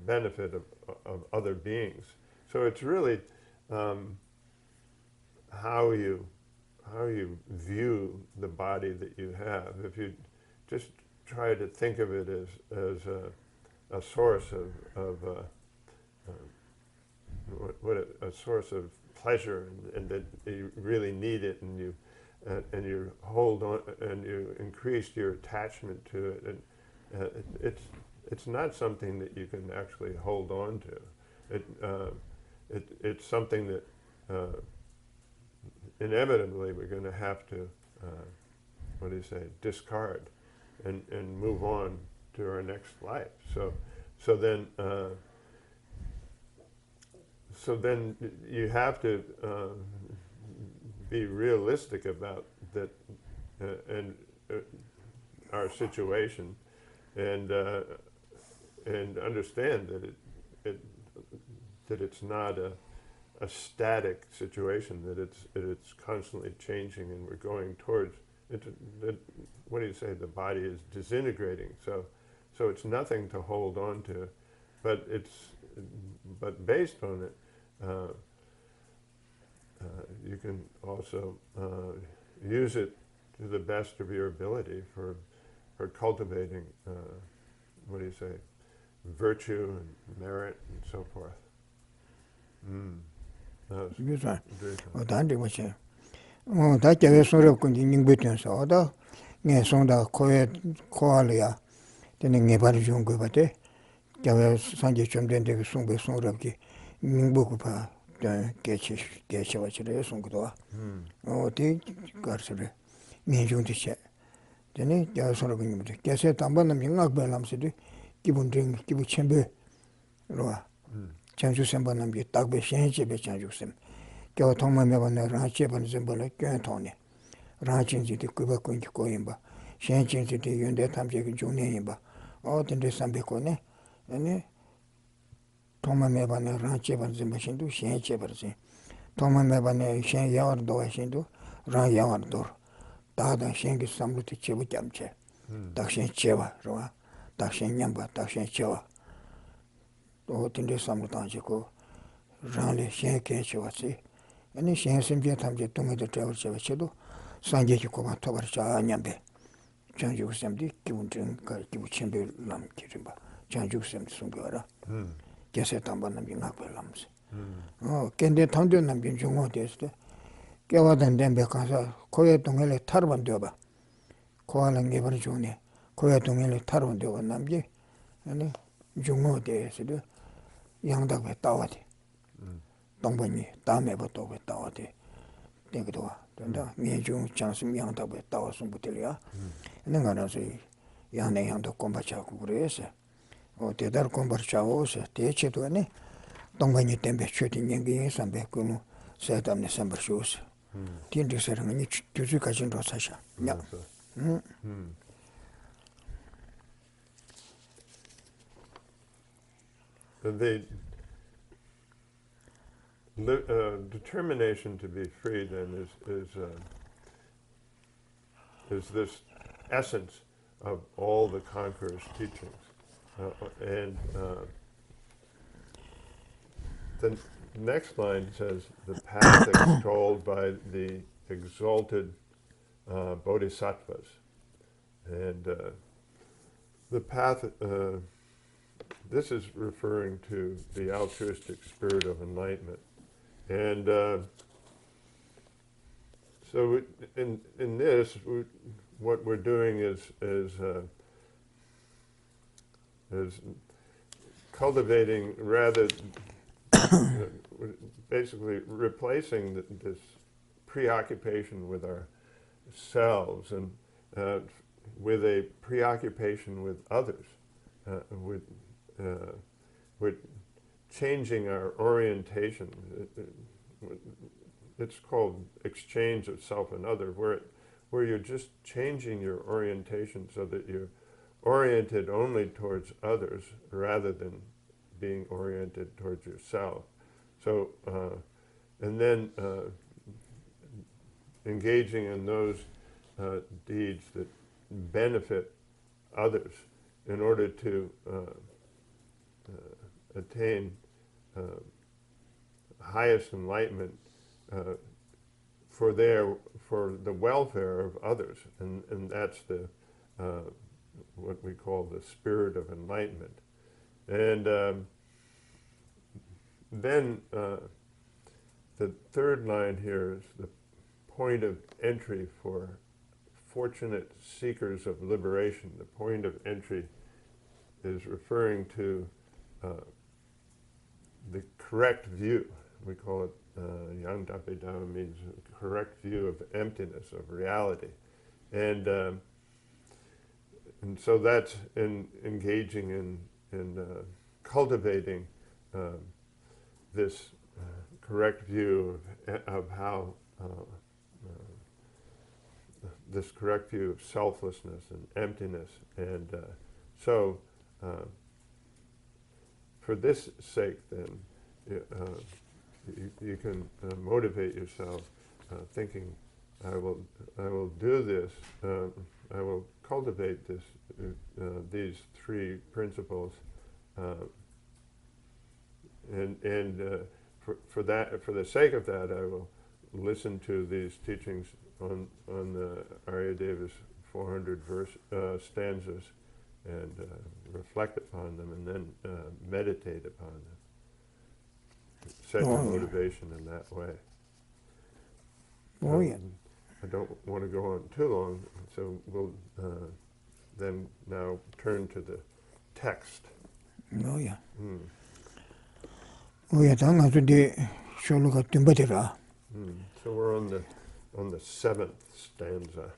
benefit of other beings. So it's really how you view the body that you have. If you just try to think of it as a source of a source of pleasure, and that you really need it, and you hold on, and you increase your attachment to it, and it's not something that you can actually hold on to. It's something that inevitably we're going to have to discard and move on to our next life. So then you have to be realistic about that and our situation, and understand that it's not a static situation, that it's constantly changing, and we're going towards it. The body is disintegrating, so it's nothing to hold on to, but based on it, you can also use it to the best of your ability for cultivating virtue and merit and so forth. chanchu sempa namki takbe shen chebe chanchu sem. Kyawa thongma meba na rang cheba na sempa la kyun thongne. Rang chinchi di kuba kunki ko yinba. Shen chinchi di yunde tamche ki jungne yinba. O tende sampe ko ne. Thongma meba na rang cheba na sempa shindu shen cheba rin. Thongma meba na shen yawar dowa shindu rang yawar dor. Dada shen ki samlu ti cheba kyamche. Tak shen cheba rwa. Tak shen nyamba, tak shen cheba. O tende samlu tangche ko rang le shen ken cheba si. Ani shen semche tamche tunga da travar cheba chedo sanje ki koba tobar cha nyambe. Chanjuk semdi kibun tring ka kibu chenpe lam kirimba. Chanjuk semdi sungi wara. Geshe tamba nambi ngakwe lamsi. Kende tangde nambi jungo desde. Kewa dan denbe kansa koye tungele tarban dioba. Kowa la ngebar jungne. Koye tungele tarban dioba nambi. Ani jungo desde. Yangdakwe tawade. Dongbani dameba tobe tawade. Dengidwa. Denda mienjung chansim yangdakwe tawa sumbutelia. Nenga nasi yangne yangda komba chaku kurese. O dedar komba chawo se teche to ne. Dongbani tembe choti nyengi sambe kunu sedamne sambar shose. Tindi serangani tuzu kajin rosasha. Ya. The determination to be free then is this essence of all the conqueror's teachings, and the next line says the path extolled by the exalted bodhisattvas, and the path. This is referring to the altruistic spirit of enlightenment. And so in this, what we're doing is cultivating, rather basically replacing this preoccupation with ourselves and with a preoccupation with others, with changing our orientation. It's called exchange of self and other, where you're just changing your orientation so that you're oriented only towards others rather than being oriented towards yourself. So, and then engaging in those deeds that benefit others in order to attain highest enlightenment for the welfare of others, and that's the what we call the spirit of enlightenment. And then the third line here is the point of entry for fortunate seekers of liberation. The point of entry is referring to the correct view. We call it Yang Dape Dao, means a correct view of emptiness, of reality. And so that's engaging in cultivating this correct view of how this correct view of selflessness and emptiness. And so for this sake, then, you can motivate yourself thinking, I will do this, I will cultivate this, these three principles, and for the sake of that, I will listen to these teachings on the Aryadeva's 400 stanzas and reflect upon them, and then meditate upon them. Set your motivation in that way. I don't want to go on too long, so we'll then now turn to the text. So we're on the seventh stanza.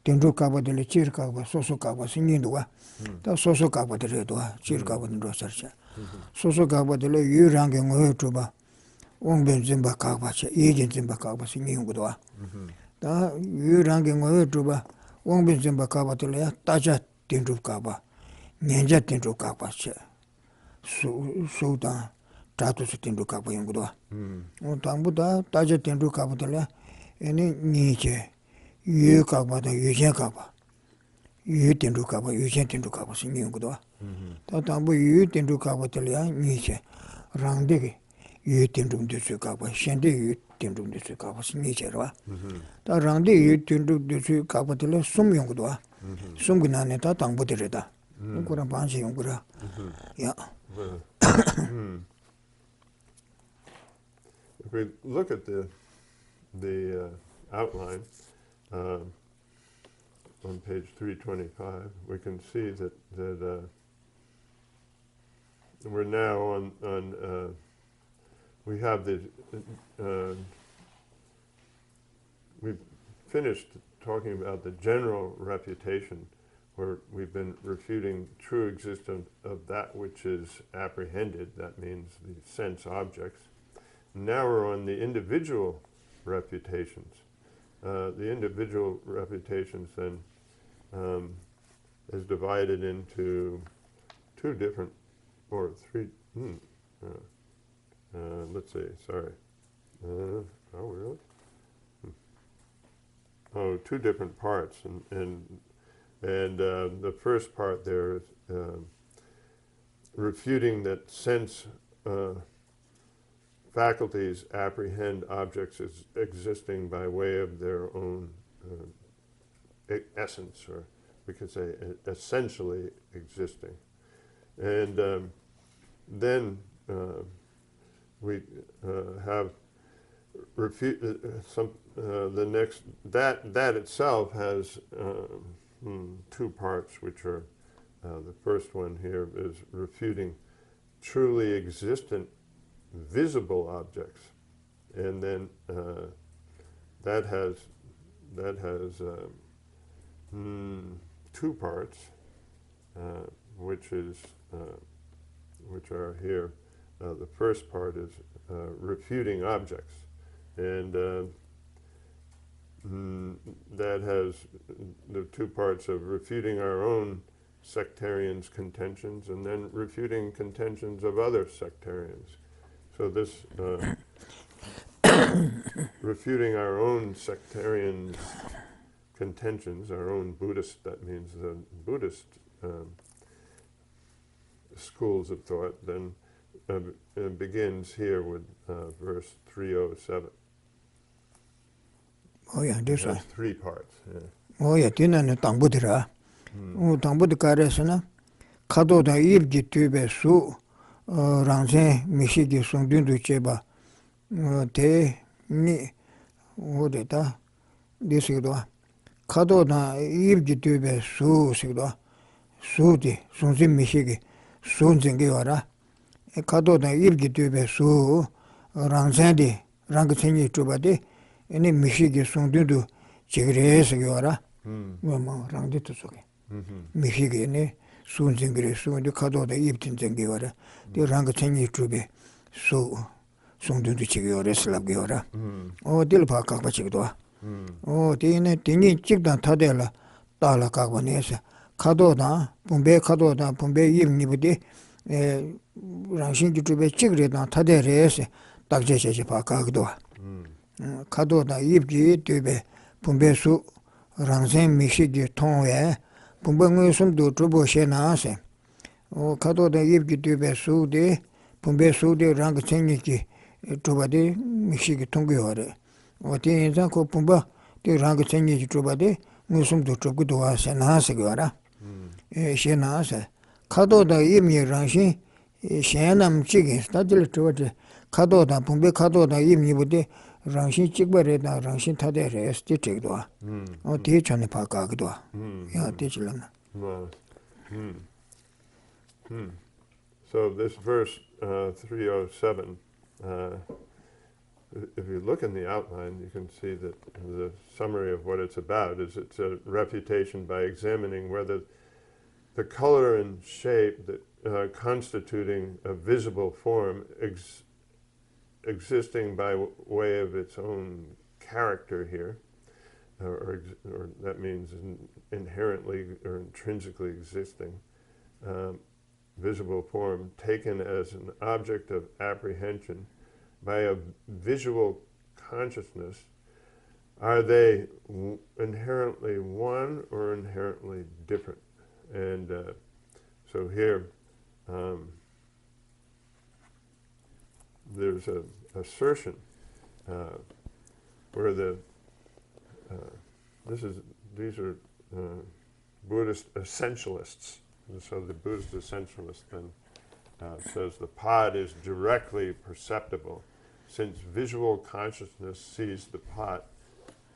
Dendru kaba dele chir kaba, soso kaba singinduwa. Ta soso kaba dele duwa, chir kaba dendru sarcha. Soso kaba dele yu rangi ngoyo chuba, ongben zimba kaba cha, ijin zimba kaba singinduwa. Ta yu rangi ngoyo chuba, ongben zimba kaba dele ya taja dendru kaba, nyenja dendru kaba cha. Su ta, chatu su dendru kaba yunguduwa. Tambu ta, taja dendru kaba dele, ene nije. yu kaba da yu shen kaba, yu tenru kaba, yu shen tenru kaba singi yung kudwa. Ta tambu yu tenru kaba tali ya nyi che, rangde ki yu tenru desu kaba, shende yu tenru desu kaba singi che rwa. Ta rangde yu tenru desu kaba tali sum yung kudwa, sum ki nane ta tangbu tere da, kura banshi yung kura. Ya. If we look at the outline, on page 325, we can see that we're now on we have the we've finished talking about the general refutation, where we've been refuting true existence of that which is apprehended. That means the sense objects. Now we're on the individual refutations. The individual refutations then is divided into two different, or three, let's see, sorry. Oh, really? Oh, two different parts. And the first part there is refuting that sense faculties apprehend objects as existing by way of their own essence, or we could say essentially existing. And then we have the next, that itself has two parts, which are the first one here is refuting truly existent visible objects, and then that has two parts, which are here. The first part is refuting objects, and that has the two parts of refuting our own sectarians' contentions and then refuting contentions of other sectarians. So this refuting our own sectarians' contentions, our own Buddhist, that means the Buddhist schools of thought, then begins here with verse 307. Oh yeah, this It has 3 parts. Yeah. Oh yeah, dinner Tangbudira. Tangbudikaresana. Kado da ibji tube su rangsen mishigi sungdundu cheba te ni odeta disigdo. Kado da ibji tube su sigdo. Su di sungsin mishigi sunzingi wara. Kado da ibji tube su rangsen di rangsengi chuba di ene mishigi sungdundu chigre sigi wara. Mama rangdi tu soke. Mishigi ne sunzingiri sundi kado da ibtin zingi wara. Di ranga chanyi chubi sungdundu chigi wara silabgi wara. O dilpa kakpa chigidwa. O dini chigdan tadela dala kakpa nesa. Kado da, pumbe ib nibudi rangshingi chubi chigri dan tade reyese dakje cheche pa kakidwa. Kado da ibji tube pumbe su rangsen mishigi tongwe pumba ngui sumdu trubo she naase. O kato da ibki tube sude, pumbe sude rang chengi ki truba de mishigi tongi ware. O ti inzan ko pumba de rang chengi ki truba de ngui sumdu trubu duwa she naase ki wara. She naase. Kato da ibni rangshin she nam chigi, tajili truba de kato da pumbe kato da ibni bude rangshin chigbare da rangshin tade res di chigdwa. O di chani pa kakidwa. Ya di chilana. So this verse 307, if you look in the outline, you can see that the summary of what it's about is it's a refutation by examining whether the color and shape that constituting a visible form existing by way of its own character here, or that means inherently or intrinsically existing, visible form taken as an object of apprehension by a visual consciousness, are they inherently one or inherently different? And so here there's an assertion where these are Buddhist essentialists. And so the Buddhist essentialist then says the pod is directly perceptible, since visual consciousness sees the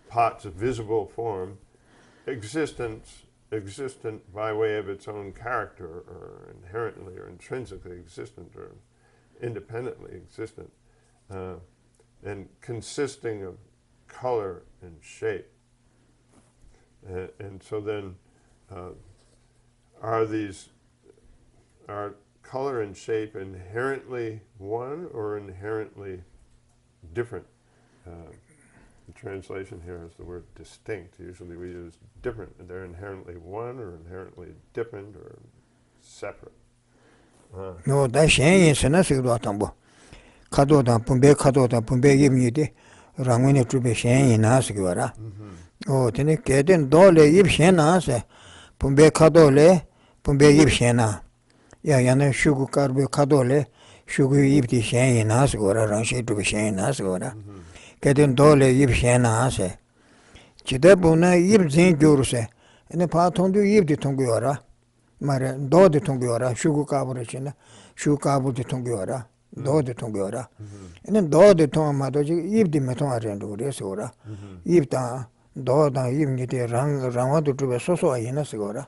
pot's visible form, existent by way of its own character, or inherently or intrinsically existent, or independently existent, and consisting of color and shape. And so then are color and shape inherently one or inherently different? The translation here is the word distinct. Usually we use different. They're inherently one or inherently different or separate. No, da shen se na sigdo tambo. Kado da pumbe yimi de rangwene trube shen na sigwara. O tene keden dole yib shen na se. Pumbe kado le pumbe yib shen na. Ya yana shugu karbe kado le shugu yib di shen na sigwara rangshe trube shen na sigwara. Keden dole yib shen na se. Chide buna yib zin gyuru se. Ene pa tondu yib di tongu yara. Mare do de tongu yara shugu kabure china. Shugu kabu di tongu yara. Do de tongu yara. Ene do de tongu ma do yib di me tongu arendu re se ora. Yib ta do da yib ni de rangwa du trube soso ayina se ora.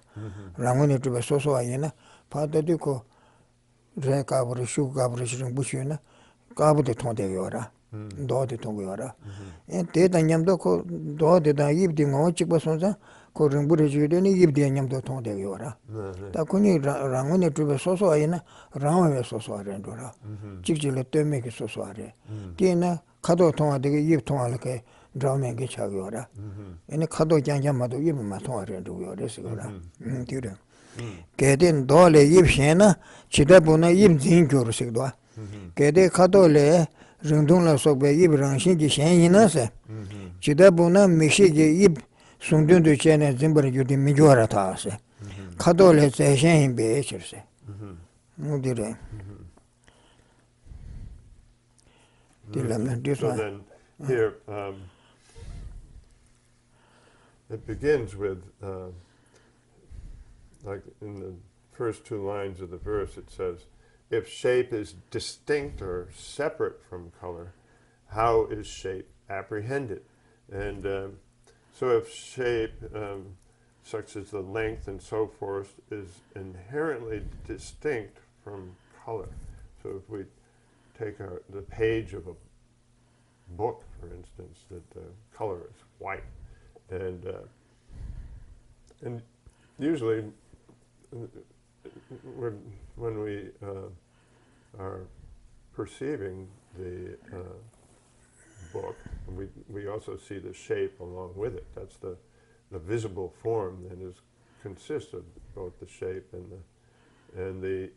Rangwa ni trube soso ayina. Pa da di ko re kabure shugu kabure china bushu na. Kabu de tongu de yara. Do de tongu yara. Te da nyamdo ko do de da yib di ngo chikba sonza ko rinpure chigde ni yib di nyamdo tongu de yara. Ta kuni rangwa ni trube soso ayina rangwa we soso arendu ra. Chikchile teme ki soso are. Ti na kado tonga de yib tonga la ke drame ke chag yara. Ene kado kyang mado yib ma tonga arendu yara sigara. Tire. Kedin dole yip shena, chidabuna yip zin gyurusikdwa. Kede kadole rindungla sokbe yip rangshin ki shen yinase. Chidabuna mishi ki yip sungdundu chene zimbar yudi migyora taase. Kadole ze shen yin be echirse. Mudire. So then here it begins with like in the first two lines of the verse it says, if shape is distinct or separate from color, how is shape apprehended? And so if shape, such as the length and so forth, is inherently distinct from color. So if we take the page of a book, for instance, that the color is white, and usually when we are perceiving the book, we also see the shape along with it. That's the visible form that consists of both the shape and the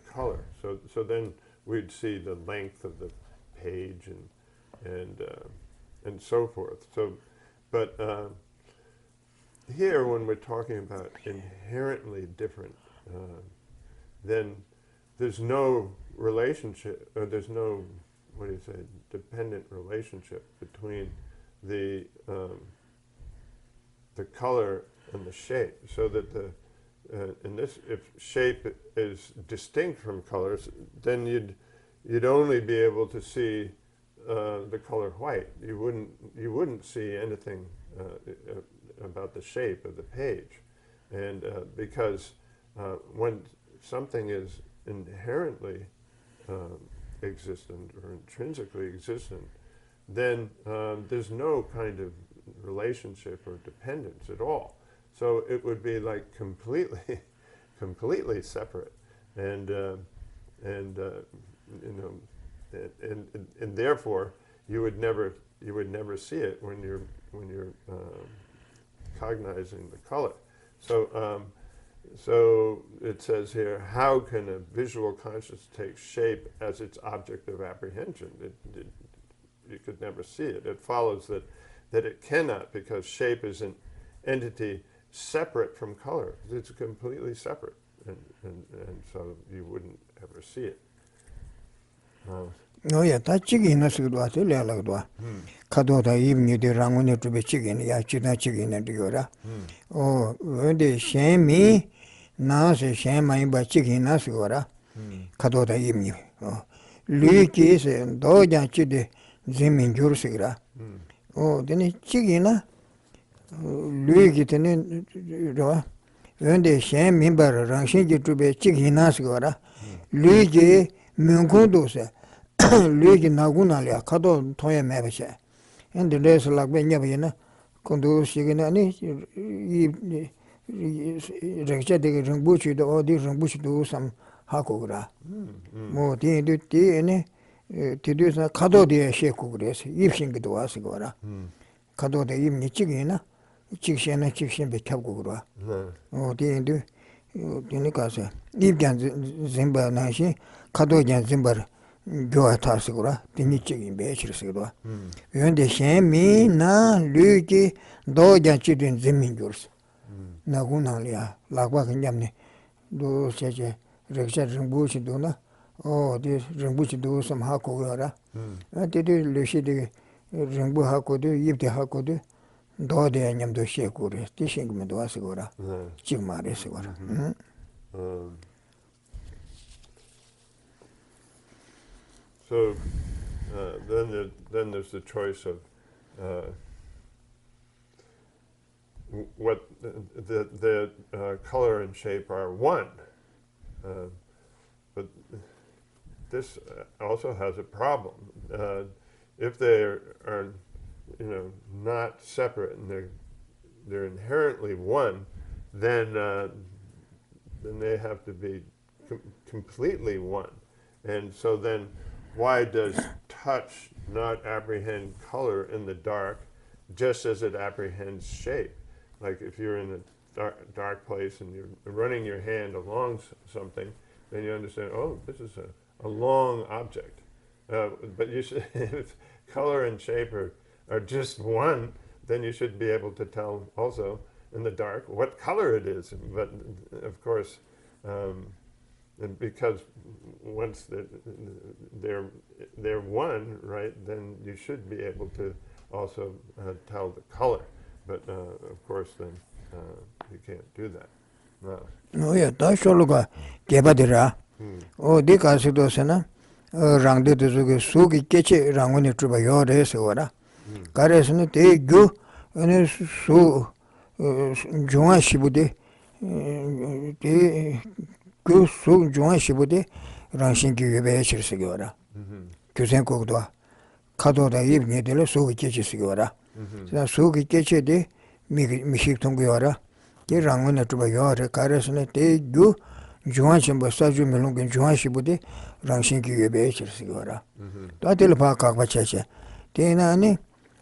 color. So then we'd see the length of the page and so forth. But here, when we're talking about inherently different, then there's no relationship, or there's no, dependent relationship between the color and the shape. So that if shape is distinct from colors, then you'd only be able to see the color white. You wouldn't see anything about the shape of the page, and because when something is inherently existent or intrinsically existent, then there's no kind of relationship or dependence at all. So it would be like completely separate, and therefore you would never see it when you're cognizing the color. So it says here, how can a visual consciousness take shape as its object of apprehension? You could never see it. It follows that it cannot, because shape is an entity separate from color. It's completely separate, and so you wouldn't ever see it. No, yeah, that's chicken. That's good. What you like, what? Kado da evening the rangun to be chicken. Yeah, chicken and the yora. Oh, when they shame me, now say shame my by chicken. That's yora. Kado da evening. Oh, Luke is and doja chide zimin jursigra. Oh, then it's chicken. Luke it in when they shame me by rangshin to be chicken. That's yora. Luke munkundos. Luigi Nagunalia, Kado Toya Mabasha. And the rest like Benyavina, Kondo Siganani, Rexetic Rambuchi, the Odi Rambuchi do some Hakogra. More tea and to do some Kado de Shekugres, Yipsing to Asigora. Kado de Yimni Chigina, Chixiana Chixian Betagura. Oh, tea and do Tinicasa. Yipjan Zimba Nashi, Kado Jan Zimbar. Gyoa tasigura, tinichigin bechisigura. When the shame na luki doja chidin zimingurs. Nagunalia, Lagwakan Yamni, do such a Rexat Rimbuchi dona, oh, this Rimbuchi do some Hakogara. And they do Lushi Rimbu Hakodu, Yip the Hakodu, Dode and Yam do Shekuri, teaching me to Asigura, Chimari Sigura. So then there's the choice of what the color and shape are one, but this also has a problem. If they are not separate and they're inherently one, then they have to be completely one, and so then. Why does touch not apprehend color in the dark just as it apprehends shape? Like if you're in a dark place and you're running your hand along something, then you understand, oh, this is a long object. But you should, if color and shape are just one, then you should be able to tell also in the dark what color it is. But of course, and because once they're one, right, then you should be able to also tell the color. But of course, then you can't do that. No, yeah, that's all. Gebadira. Oh, the Casidosana, Rangde to Sugi Keche, Rangoni Truba Yores ora. Caresne, they go and so Juan Shibude, they go so Juan Shibude, Ranshinki Becher Sigora. Kusenko doa. Kado da evening dele Sugi Keche Sigora. Sugi Keche de Mishik Tungiora. They rang to by your caressne, they do Juan Chambasaju Melungan Juan Shibude, Ranshinki Becher Sigora. Tatil Paka Bacheche. Tenani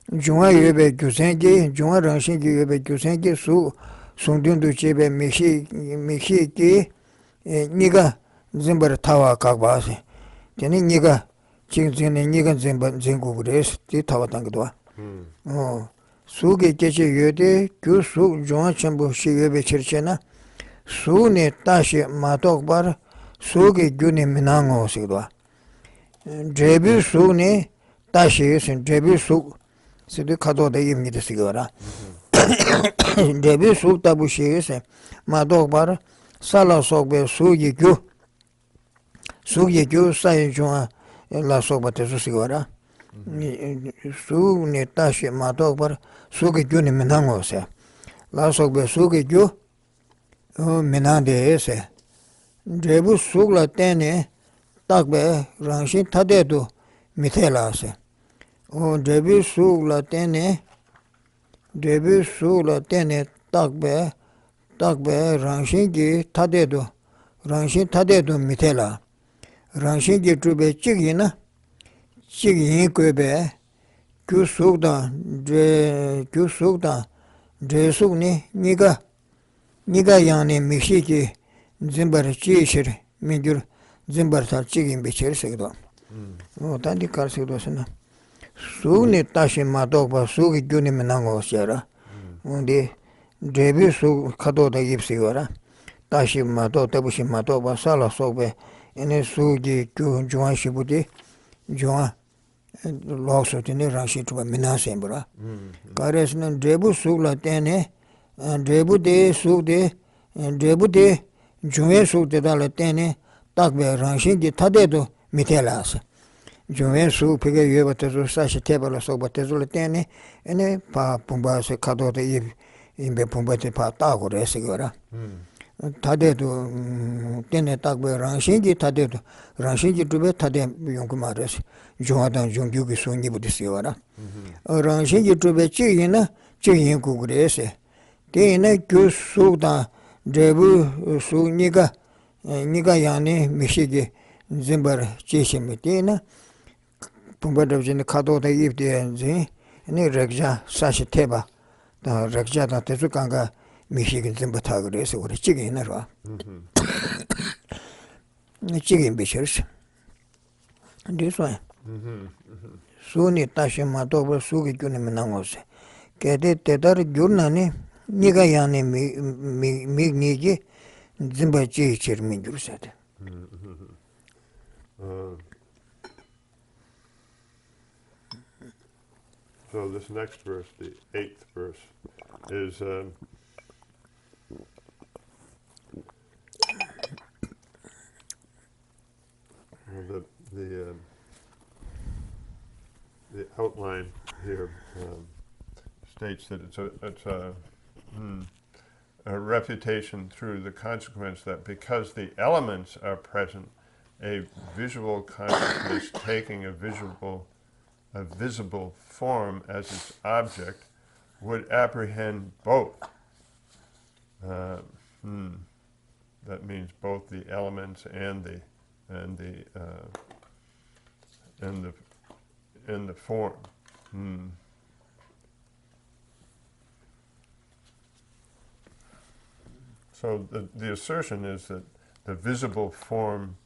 Juan Yube Kusengi, Juan Ranshinki Yube Kusengi, Sundun to Chebe Mishiki, Niga Zimber Tawa Kakbasi. Teni Niga Chinzin and Nigan Zimba Zingu Grace, the Tawa Tangdua. Oh. Sugi Keche Yode, Kusu, Juan Chambu Shibe Chirchena, Sune Tashi Matok Bar, Sugi Guni Minango Sigua. Jebu Sune Tashi and Jebu Su, Sidukado de Yimni de Sigora. Jebu Su Tabushi, Matok Bar, Sala Sogbe Sugi Gu, Sugi Gu, Sai Juan, La Soba Tesu Sigora. Su ne tashi matok bar suki gyu ni minango se. La sokbe suki gyu minande se. Drebu sukla tene takbe rangshin tadedu mitela se. Drebu sukla tene takbe rangshin ki tadedu mitela. Rangshin ki trube chigi na Chigi Quebe, Kusukda, Dresukni, Niga Yani Mishiki, Zimbar Chishir, Mingur, Zimbarta Chigin Bichir Sigdo. Oh, Tandi Karsigdosana. Suni Tashi Matoba, Sugi Guni Minango Sierra. Undi Debi Su Kato da Gipsigora. Tashi Mato, Tabushi Matoba, Sala Sobe, and Sugi Juan Shibuti, Juan. Logs of the Rashi to a Minasembra. Caresman Debu Sula Tene, and Debu de Sude, and Debu de Juve Su de Dalatene, Takbe Ranshi de Tadedo, Mitelas. Juve Su Pega Yuvatezu Sashi Tebala Soba Tezulatene, and a Pa Pumbas Cado de Eve in Bepumbate Patago Resigora. Tadedo Tene Takbe Ranshingi Tadedo, Ranshingi to be Tadem Yonkumares. Johadan Jungi Sungi Budisiora. Ranshingi to be China, Chin Kugrese. Tena Kusuda, Debu Su Niga Yani, Mishigi, Zimbar Chishimitina, Pumbadov in the Kado de Yipti and Z, and Regja Sashi Teba, the Regja Tezukanga, Michigan Zimbatagres or Chicken Nera. Chicken Bishers. This way. Suni Tashi Matoba Sugi Kuniminangos. Kede Tedar Jurnani, Nigayani Mignigi, Zimbachi Chirmingur said. So this next verse, the 8th verse, is the outline here states that it's a refutation through the consequence that because the elements are present, a visual consciousness taking a visible form as its object would apprehend both. That means both the elements and the form. So the assertion is that the visible form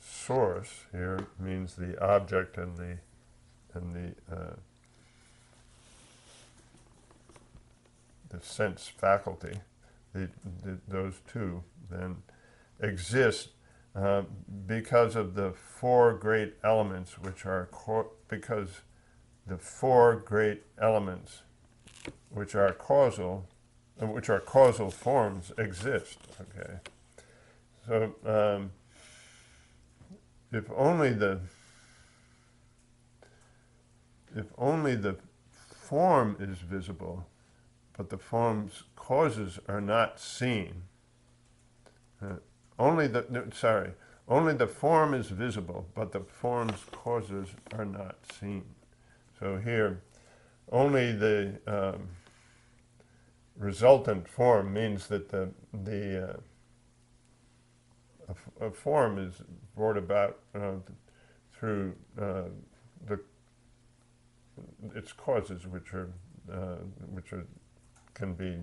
source here means the object and the sense faculty, those two then exist because of the four great elements, because the four great elements which are causal forms exist. Okay, so if only the form is visible, but the form's causes are not seen. Only the form is visible, but the form's causes are not seen. So here, only the resultant form means that a form is brought about through its causes, which can be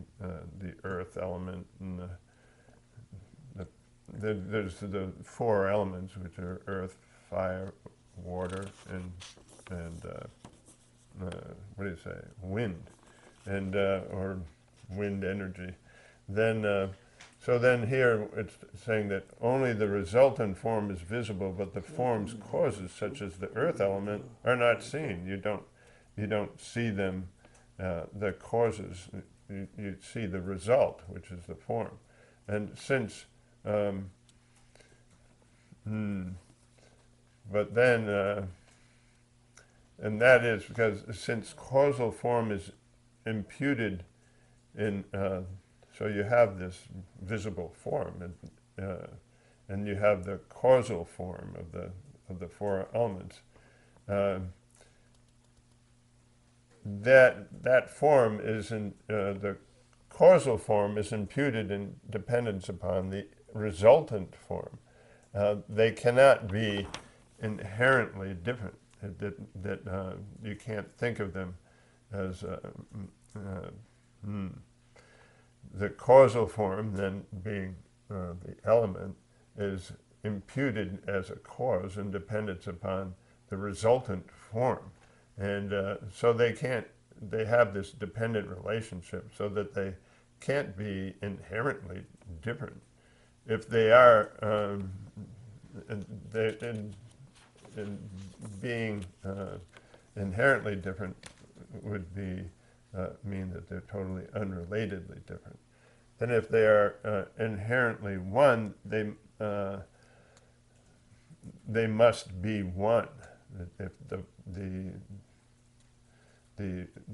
the earth element, and there's the four elements, which are earth, fire, water, and what do you say, wind, and or wind energy. Then so then here it's saying that only the resultant form is visible, but the form's causes, such as the earth element, are not seen. You don't see them, the causes. You see the result, which is the form. And since but then and that is because since causal form is imputed in so you have this visible form, and you have the causal form of the four elements. That form is the causal form is imputed in dependence upon the resultant form. They cannot be inherently different. That you can't think of them as the causal form, then being the element, is imputed as a cause in dependence upon the resultant form. And so they have this dependent relationship, so that they can't be inherently different. If they are, being inherently different would be mean that they're totally unrelatedly different. Then if they are inherently one, they must be one. If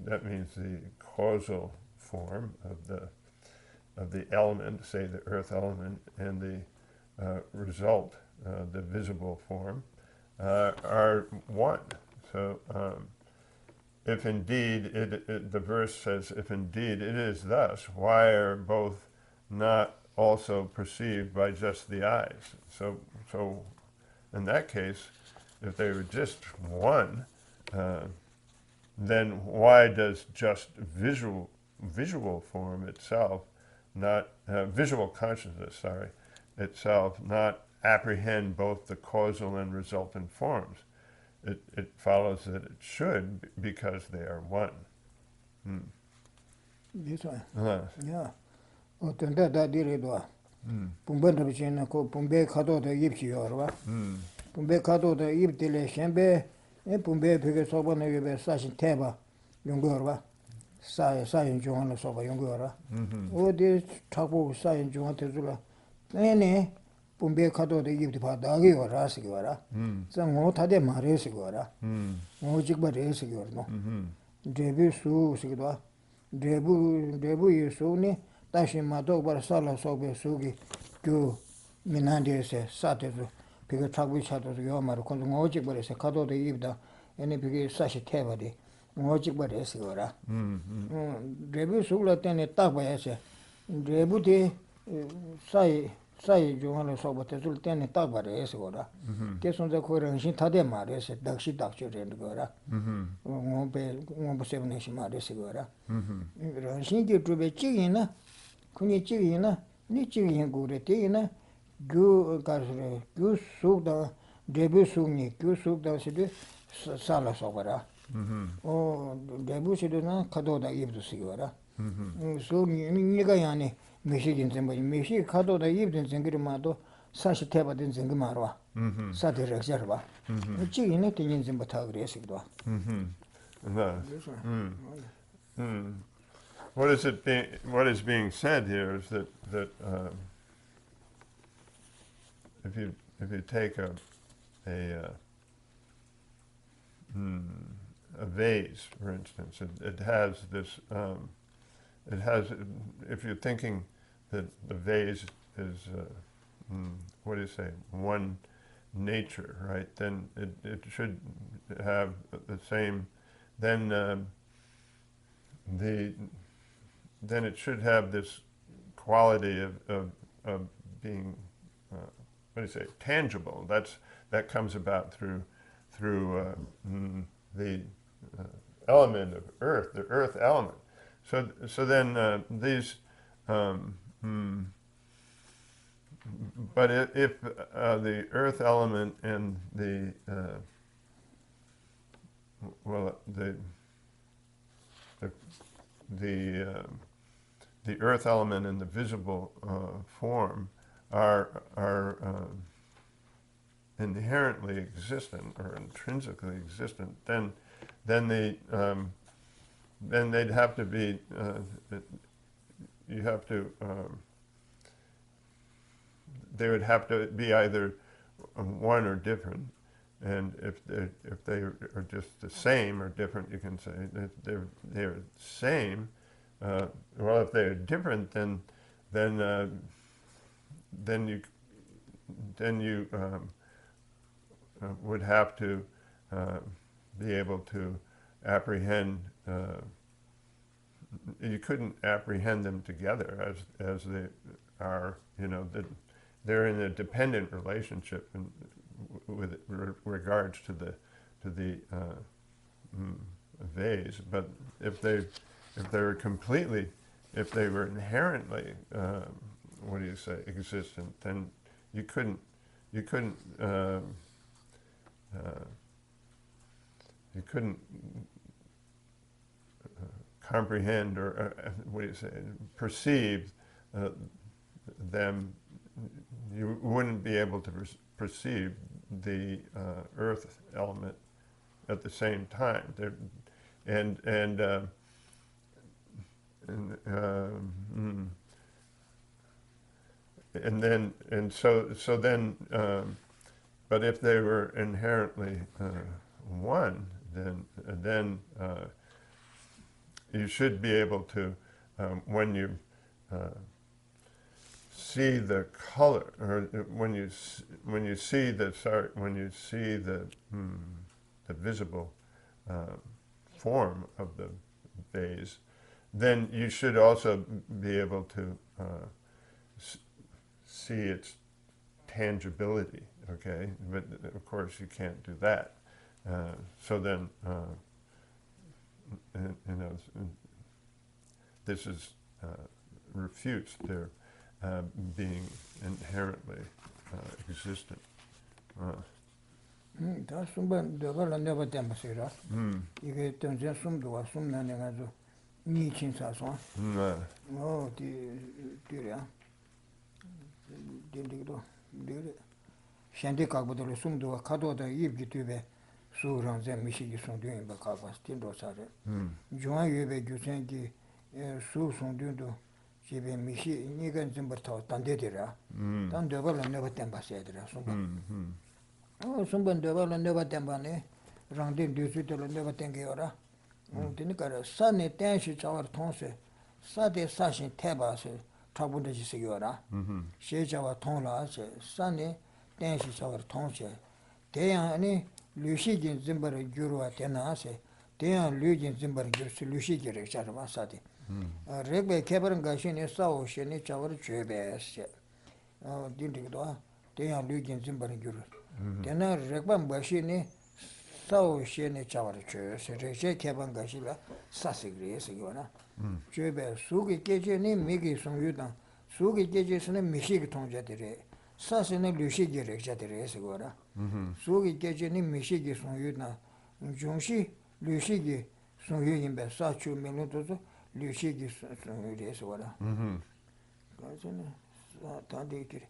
that means the causal form of the element, say the earth element, and the result, the visible form, are one. So if indeed the verse says, if indeed it is thus, why are both not also perceived by just the eyes? So in that case, if they were just one, then why does just visual form itself not visual consciousness, itself not apprehend both the causal and resultant forms? It follows that it should, because they are one. This one. Yeah. That did it. Pumbe Rabchina ko Pumbe Kato the Yipchi or Pumbe Kato the Yip Dele Shambe, and Pumbe Pigasoban Sashin Teba, Yungurva, Sayan Johanna Soba Yungura. Oh, this Tabu Sayan Johan Tezula. Any Pumbe Kato the Yip Dagi or Rasigora, some more Tade Maresigora, Mojikba Resigor, Debu Su Sigua, Debu Yusuni. Dashi mato bar sala sobe sugi gyu minandi se satezu piga chagui chato yomar kondu ngojik bare se kato de ibda ene piga sashi teba de ngojik bare se ora rebu sugla tene takba yase rebu de sai jungala soba tezul tene takba re se ora ke sonza ko rangshin tade mare se dakshi dakcho rend gora ngombe sebne shi mare se ora rangshin ge trube chigina kunyi chigina Nichi Gure Tina, Gu Gasre, Gu Suda, Debu Suni, Gu Suda Sidi, Sala Sobara. O Debu Sidina, Kadoda Ibdu Sigara. So Nigayani, Michigan Zimba, Michi, Kadoda Ibn Zingrimato, Sashi Teba din Zingimarwa, Sati Reserva. Chi in it in Zimbatagri Sigua. What is being said here is that if you take a vase, for instance, it has this. If you're thinking that the vase is what do you say, one nature, right? Then it should have the same. Then then it should have this quality of being what do you say, tangible. That comes about through the element of earth, the earth element. So then these. But if the earth element and the earth element and the visible form are inherently existent or intrinsically existent, then they'd have to be you have to they would have to be either one or different, and if they are just the same or different, you can say that they're the same. Well, if they're different, then you would have to be able to apprehend. You couldn't apprehend them together as they are. That they're in a dependent relationship with regards to the vase. But if they were inherently what do you say, existent, then you couldn't comprehend or what do you say, perceive them. You wouldn't be able to perceive the earth element at the same time. So then, but if they were inherently one, then you should be able to, when you see the color, or when you see the visible form of the vase, then you should also be able to see its tangibility. Okay, but of course you can't do that. So then, this is refutes their being inherently existent. 다 숨반 되걸 내가 담았어요. 이게 전전 숨도와 숨나는 가지고 니친사서. 뒤야. 뒤리도 뒤리. 샹데 각보들 숨도와 카도다 입기되베 수랑제 미시기 송도인 바카바스 틴도사레. 중앙 예배 교생기 수송도도 집에 미시 니가 좀 버터 단대더라. 단대걸 내가 담았어야더라. 숨반. 숨반 되걸 내가 담바네. 랑데 뒤수들 내가 땡겨라. 그러니까 산에 땡시 자와 통세. 사대 사신 태바세. 타분데지 쓰여라. 시자와 통라세. 산에 땡시 자와 통세. 대양이 류시진 짐바를 주로와 되나세. 대양 류진 짐바를 주스 류시지를 자르마사데. 레베 개버는 가시네 싸우시네 자와를 죄배세. 딘디도 대양 류진 짐바를 주로. 대나 레반 바시네 싸우시네 자와를 죄세. 레제 개ban 가시라 사시그리에서 요나. 죄배 수기 깨제니 미기 송유당 Sugi Geshe Mishik Tonjatire, Sasina Lushigi Rexatire Sigora. Sugi Geshe Mishigi Sonyuna, Junshi, Lushigi, Sonyu Imbe, Sachu Meluto, Lushigi Sonyura. Tandikiri.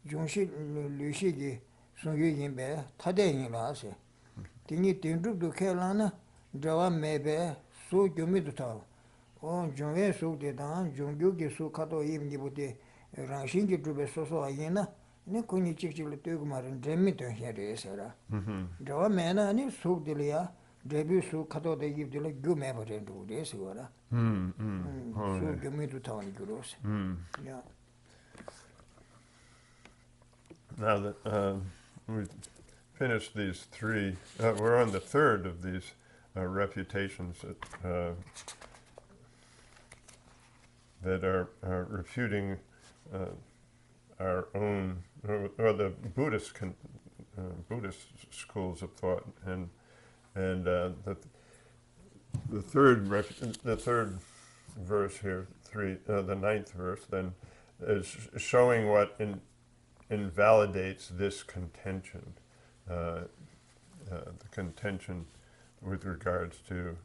Junshi Lushigi, Sonyu Imbe, Tade in Lase. Tini Tindru Kelana, Java Mebe, Su Jumiduta. Oh, Jungwe Su de Dan, Jungu Su Kato Imnibude, Ranshingi Drube Soso Ayena, Nikuni Chichil Tugmar and Dremiton here, Sarah. Java Mena, and Su Delia, Debu Su Kato de give the Gumever and do this, Ora. So Gumidu Town Guros. Yeah. Now that we finished these three, we're on the third of these refutations that are refuting our own, or the Buddhist schools of thought, and the third verse here, the ninth verse, then is showing what invalidates this contention, the contention with regards to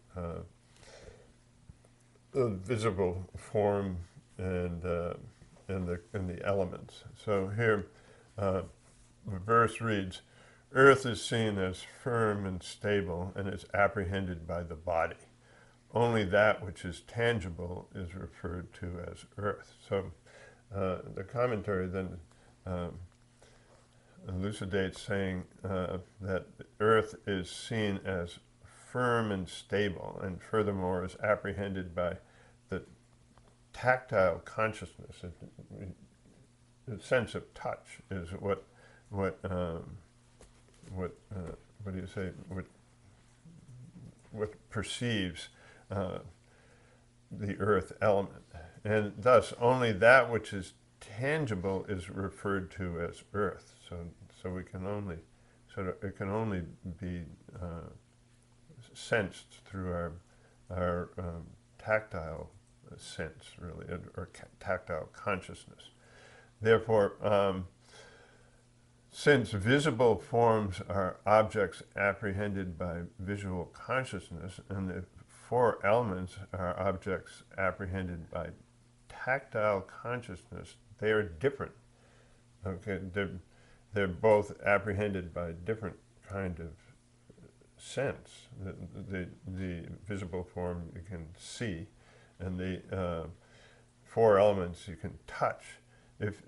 the visible form and the elements. So here, the verse reads, "Earth is seen as firm and stable and is apprehended by the body. Only that which is tangible is referred to as earth." So the commentary then elucidates, saying that earth is seen as firm and stable, and furthermore is apprehended by the tactile consciousness. The sense of touch is what do you say? What perceives the earth element, and thus only that which is tangible is referred to as earth. So it can only be sensed through our tactile sense, really, or tactile consciousness. Therefore, since visible forms are objects apprehended by visual consciousness, and the four elements are objects apprehended by tactile consciousness, they are different. Okay, they're both apprehended by different kind of sense. The visible form you can see, and the four elements you can touch. If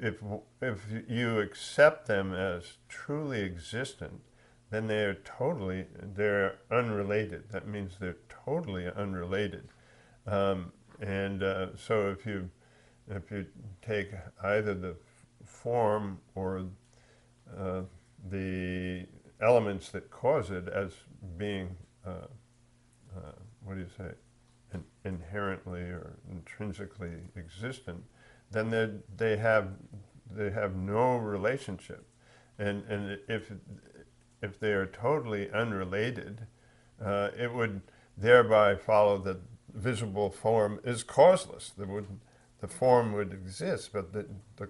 you accept them as truly existent, then they're unrelated. That means they're totally unrelated. So if you take either the form or the elements that cause it as being inherently or intrinsically existent, then they have no relationship, and if they are totally unrelated, it would thereby follow that visible form is causeless. The form would exist, but the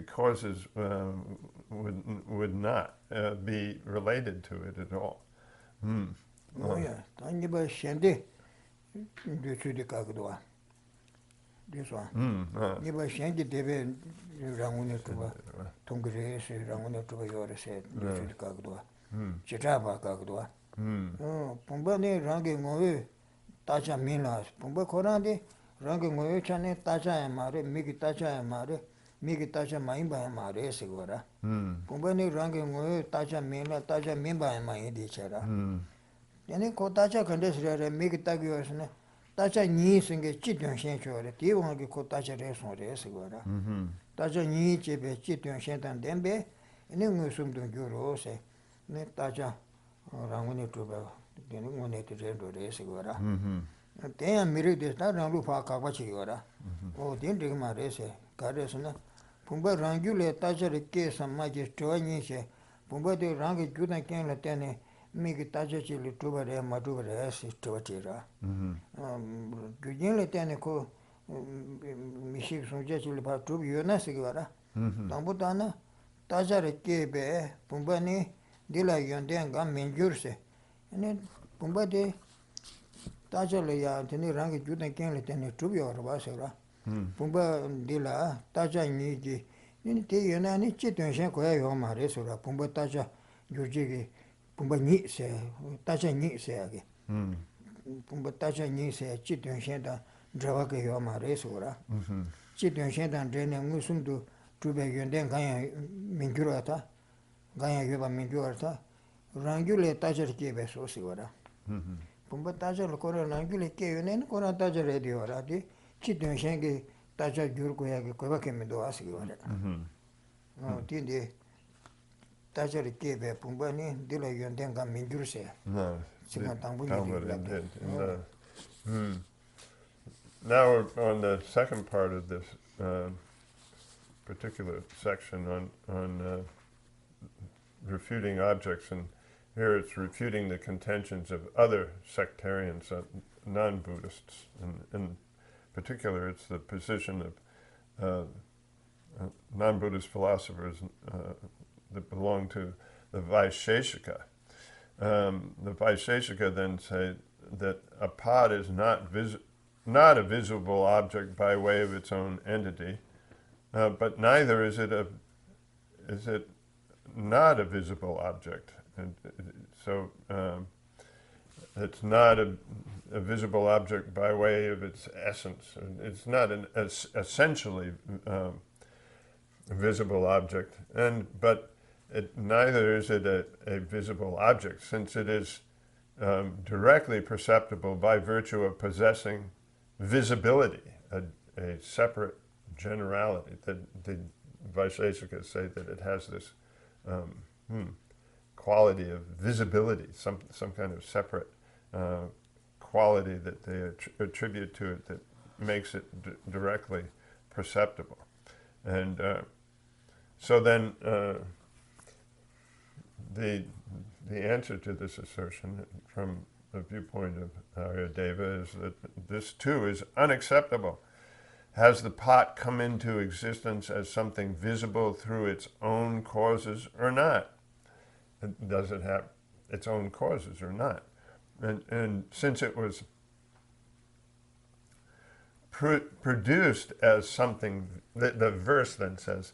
causes would not be related to it at all. Oh yeah, Taniba Shende, this one. Niba Shendi Debe Rangunatuba, Tungres, Rangunatuba Yorse, Kagdua, Chitaba Kagdua. Pumbani Rangi Moe, Tacha Minas, Pumba Korandi, Rangi Moe Chane, Tacha and Mare, Miki Tacha and Mare, Miki Tacha Maimba and Mare Sigora. Pumbani Rangi Moe, Tacha Mila, Tacha Mimba and Maidi Chera. Yani Kotacha Kandesra, Miki Tagiosne. Tacha ni singe chityon shen chore, ti wangi ko tacha re son re sigora. Tacha ni chebe chityon shen tan dembe, ene ngu sumdun gyuro se, ne tacha ranguni tuba, dene ngune te rendo re sigora. Tenya miri desna ranglu paa kakwa chigora. O den rigma re se, kare se na, pumba rangyu le tacha re ke samma je chwa nyi se, pumba de rangi gyudan ken le tene, miki tacha chi li tuba re, ma tuba re, si tuba chi ra. Gyujin le tene ko Mishik Sunja Chilipa Trub Yona Sigvara. Tambutana, Tajare Kebe, Pumbani, Dila Yonden Gam Minjurse. And then Pumba de Tajale, Tini Rangi Judan King, Tini Trubio or Vasera. Pumba Dila, Taja Niji. In T. Yonani Chitin Shankoya Yoma Resura, Pumba Taja Jurjigi, Pumba Nitse, Taja Nitse. Pumba Taja Nitse, Chitin Shanta, Dravaka Yoma Resura. Chitin Shanta, Drene Musum to Trube Yonden Gaya Minjurata, Gaya Yuba Minjurata, Rangule Taja Kebe Sosiora. Pumba Taja Locora Rangule Kayon, Kora Taja Radio Radi, Chitin Shangi. Taja Jurkoya Kovake Medoasi. Tindi Taja Kebe Pumbani, Dilla Yondenga Minjurse. No, Simatambu. Now we're on the second part of this particular section on refuting objects, and here it's refuting the contentions of other sectarians, non-Buddhists, and in particular it's the position of non-Buddhist philosophers that belong to the Vaisheshika. The Vaisheshika then say that a pot is not a visible object by way of its own entity, but neither is it not a visible object. And so it's not a visible object by way of its essence. It's not an essentially visible object, but neither is it a visible object, since it is directly perceptible by virtue of possessing visibility, a separate generality. The Vaisheshikas say that it has this quality of visibility, some kind of separate quality that they attribute to it that makes it directly perceptible. And so then the answer to this assertion from the viewpoint of Aryadeva is that this too is unacceptable. Has the pot come into existence as something visible through its own causes or not? Does it have its own causes or not? And since it was produced as something, the verse then says,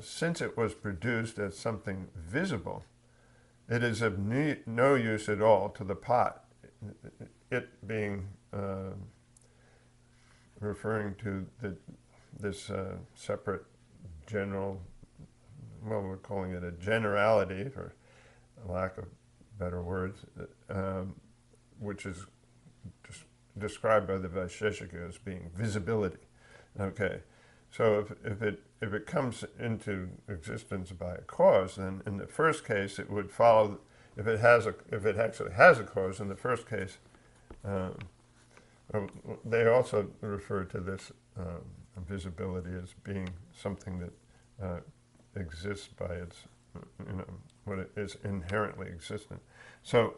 since it was produced as something visible, it is of no use at all to the pot. It being referring to this separate general, well, we're calling it a generality for lack of better words, which is described by the Vaisheshika as being visibility. Okay, so if it comes into existence by a cause, then in the first case it would follow. If it actually has a cause, in the first case, they also refer to this visibility as being something that exists by its, what it is inherently existent. So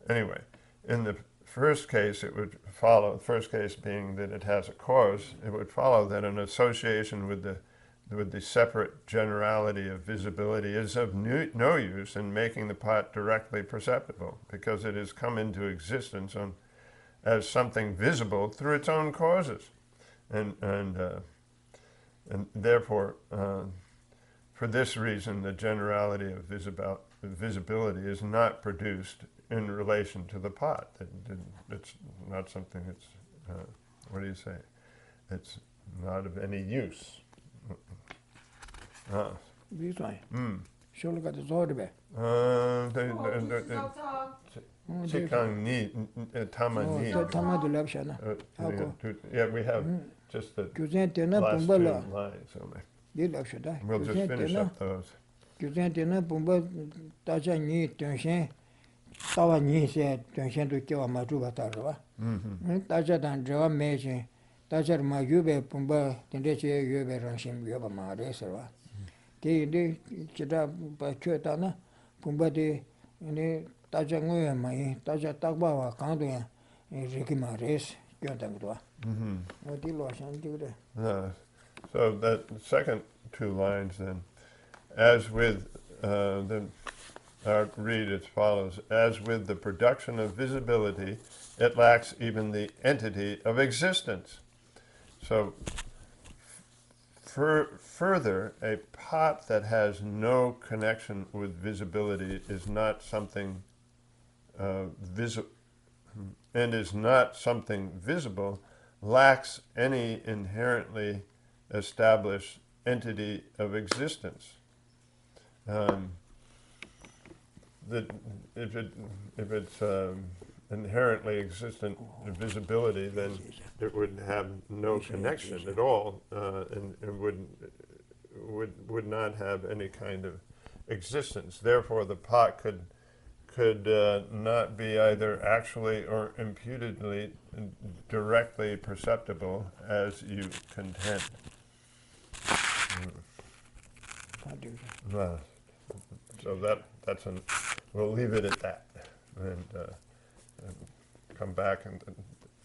anyway, in the first case, it would follow, the first case being that it has a cause, it would follow that an association with the separate generality of visibility is of no use in making the pot directly perceptible, because it has come into existence as something visible through its own causes. And therefore, for this reason, the generality of visibility is not produced in relation to the pot. It's not something that's, what do you say? It's not of any use. Yeah, we have just the last two lines only. We'll just finish up those. So that second two lines then, as with read as follows: as with the production of visibility, it lacks even the entity of existence. So further, a pot that has no connection with visibility is not something visible, and is not something visible, lacks any inherently established entity of existence. That if it's inherently existent visibility, then it would have no connection at all, and would not have any kind of existence. Therefore, the pot could not be either actually or imputedly directly perceptible as you contend. Well, so that's we'll leave it at that, and come back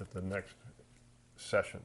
at the next session.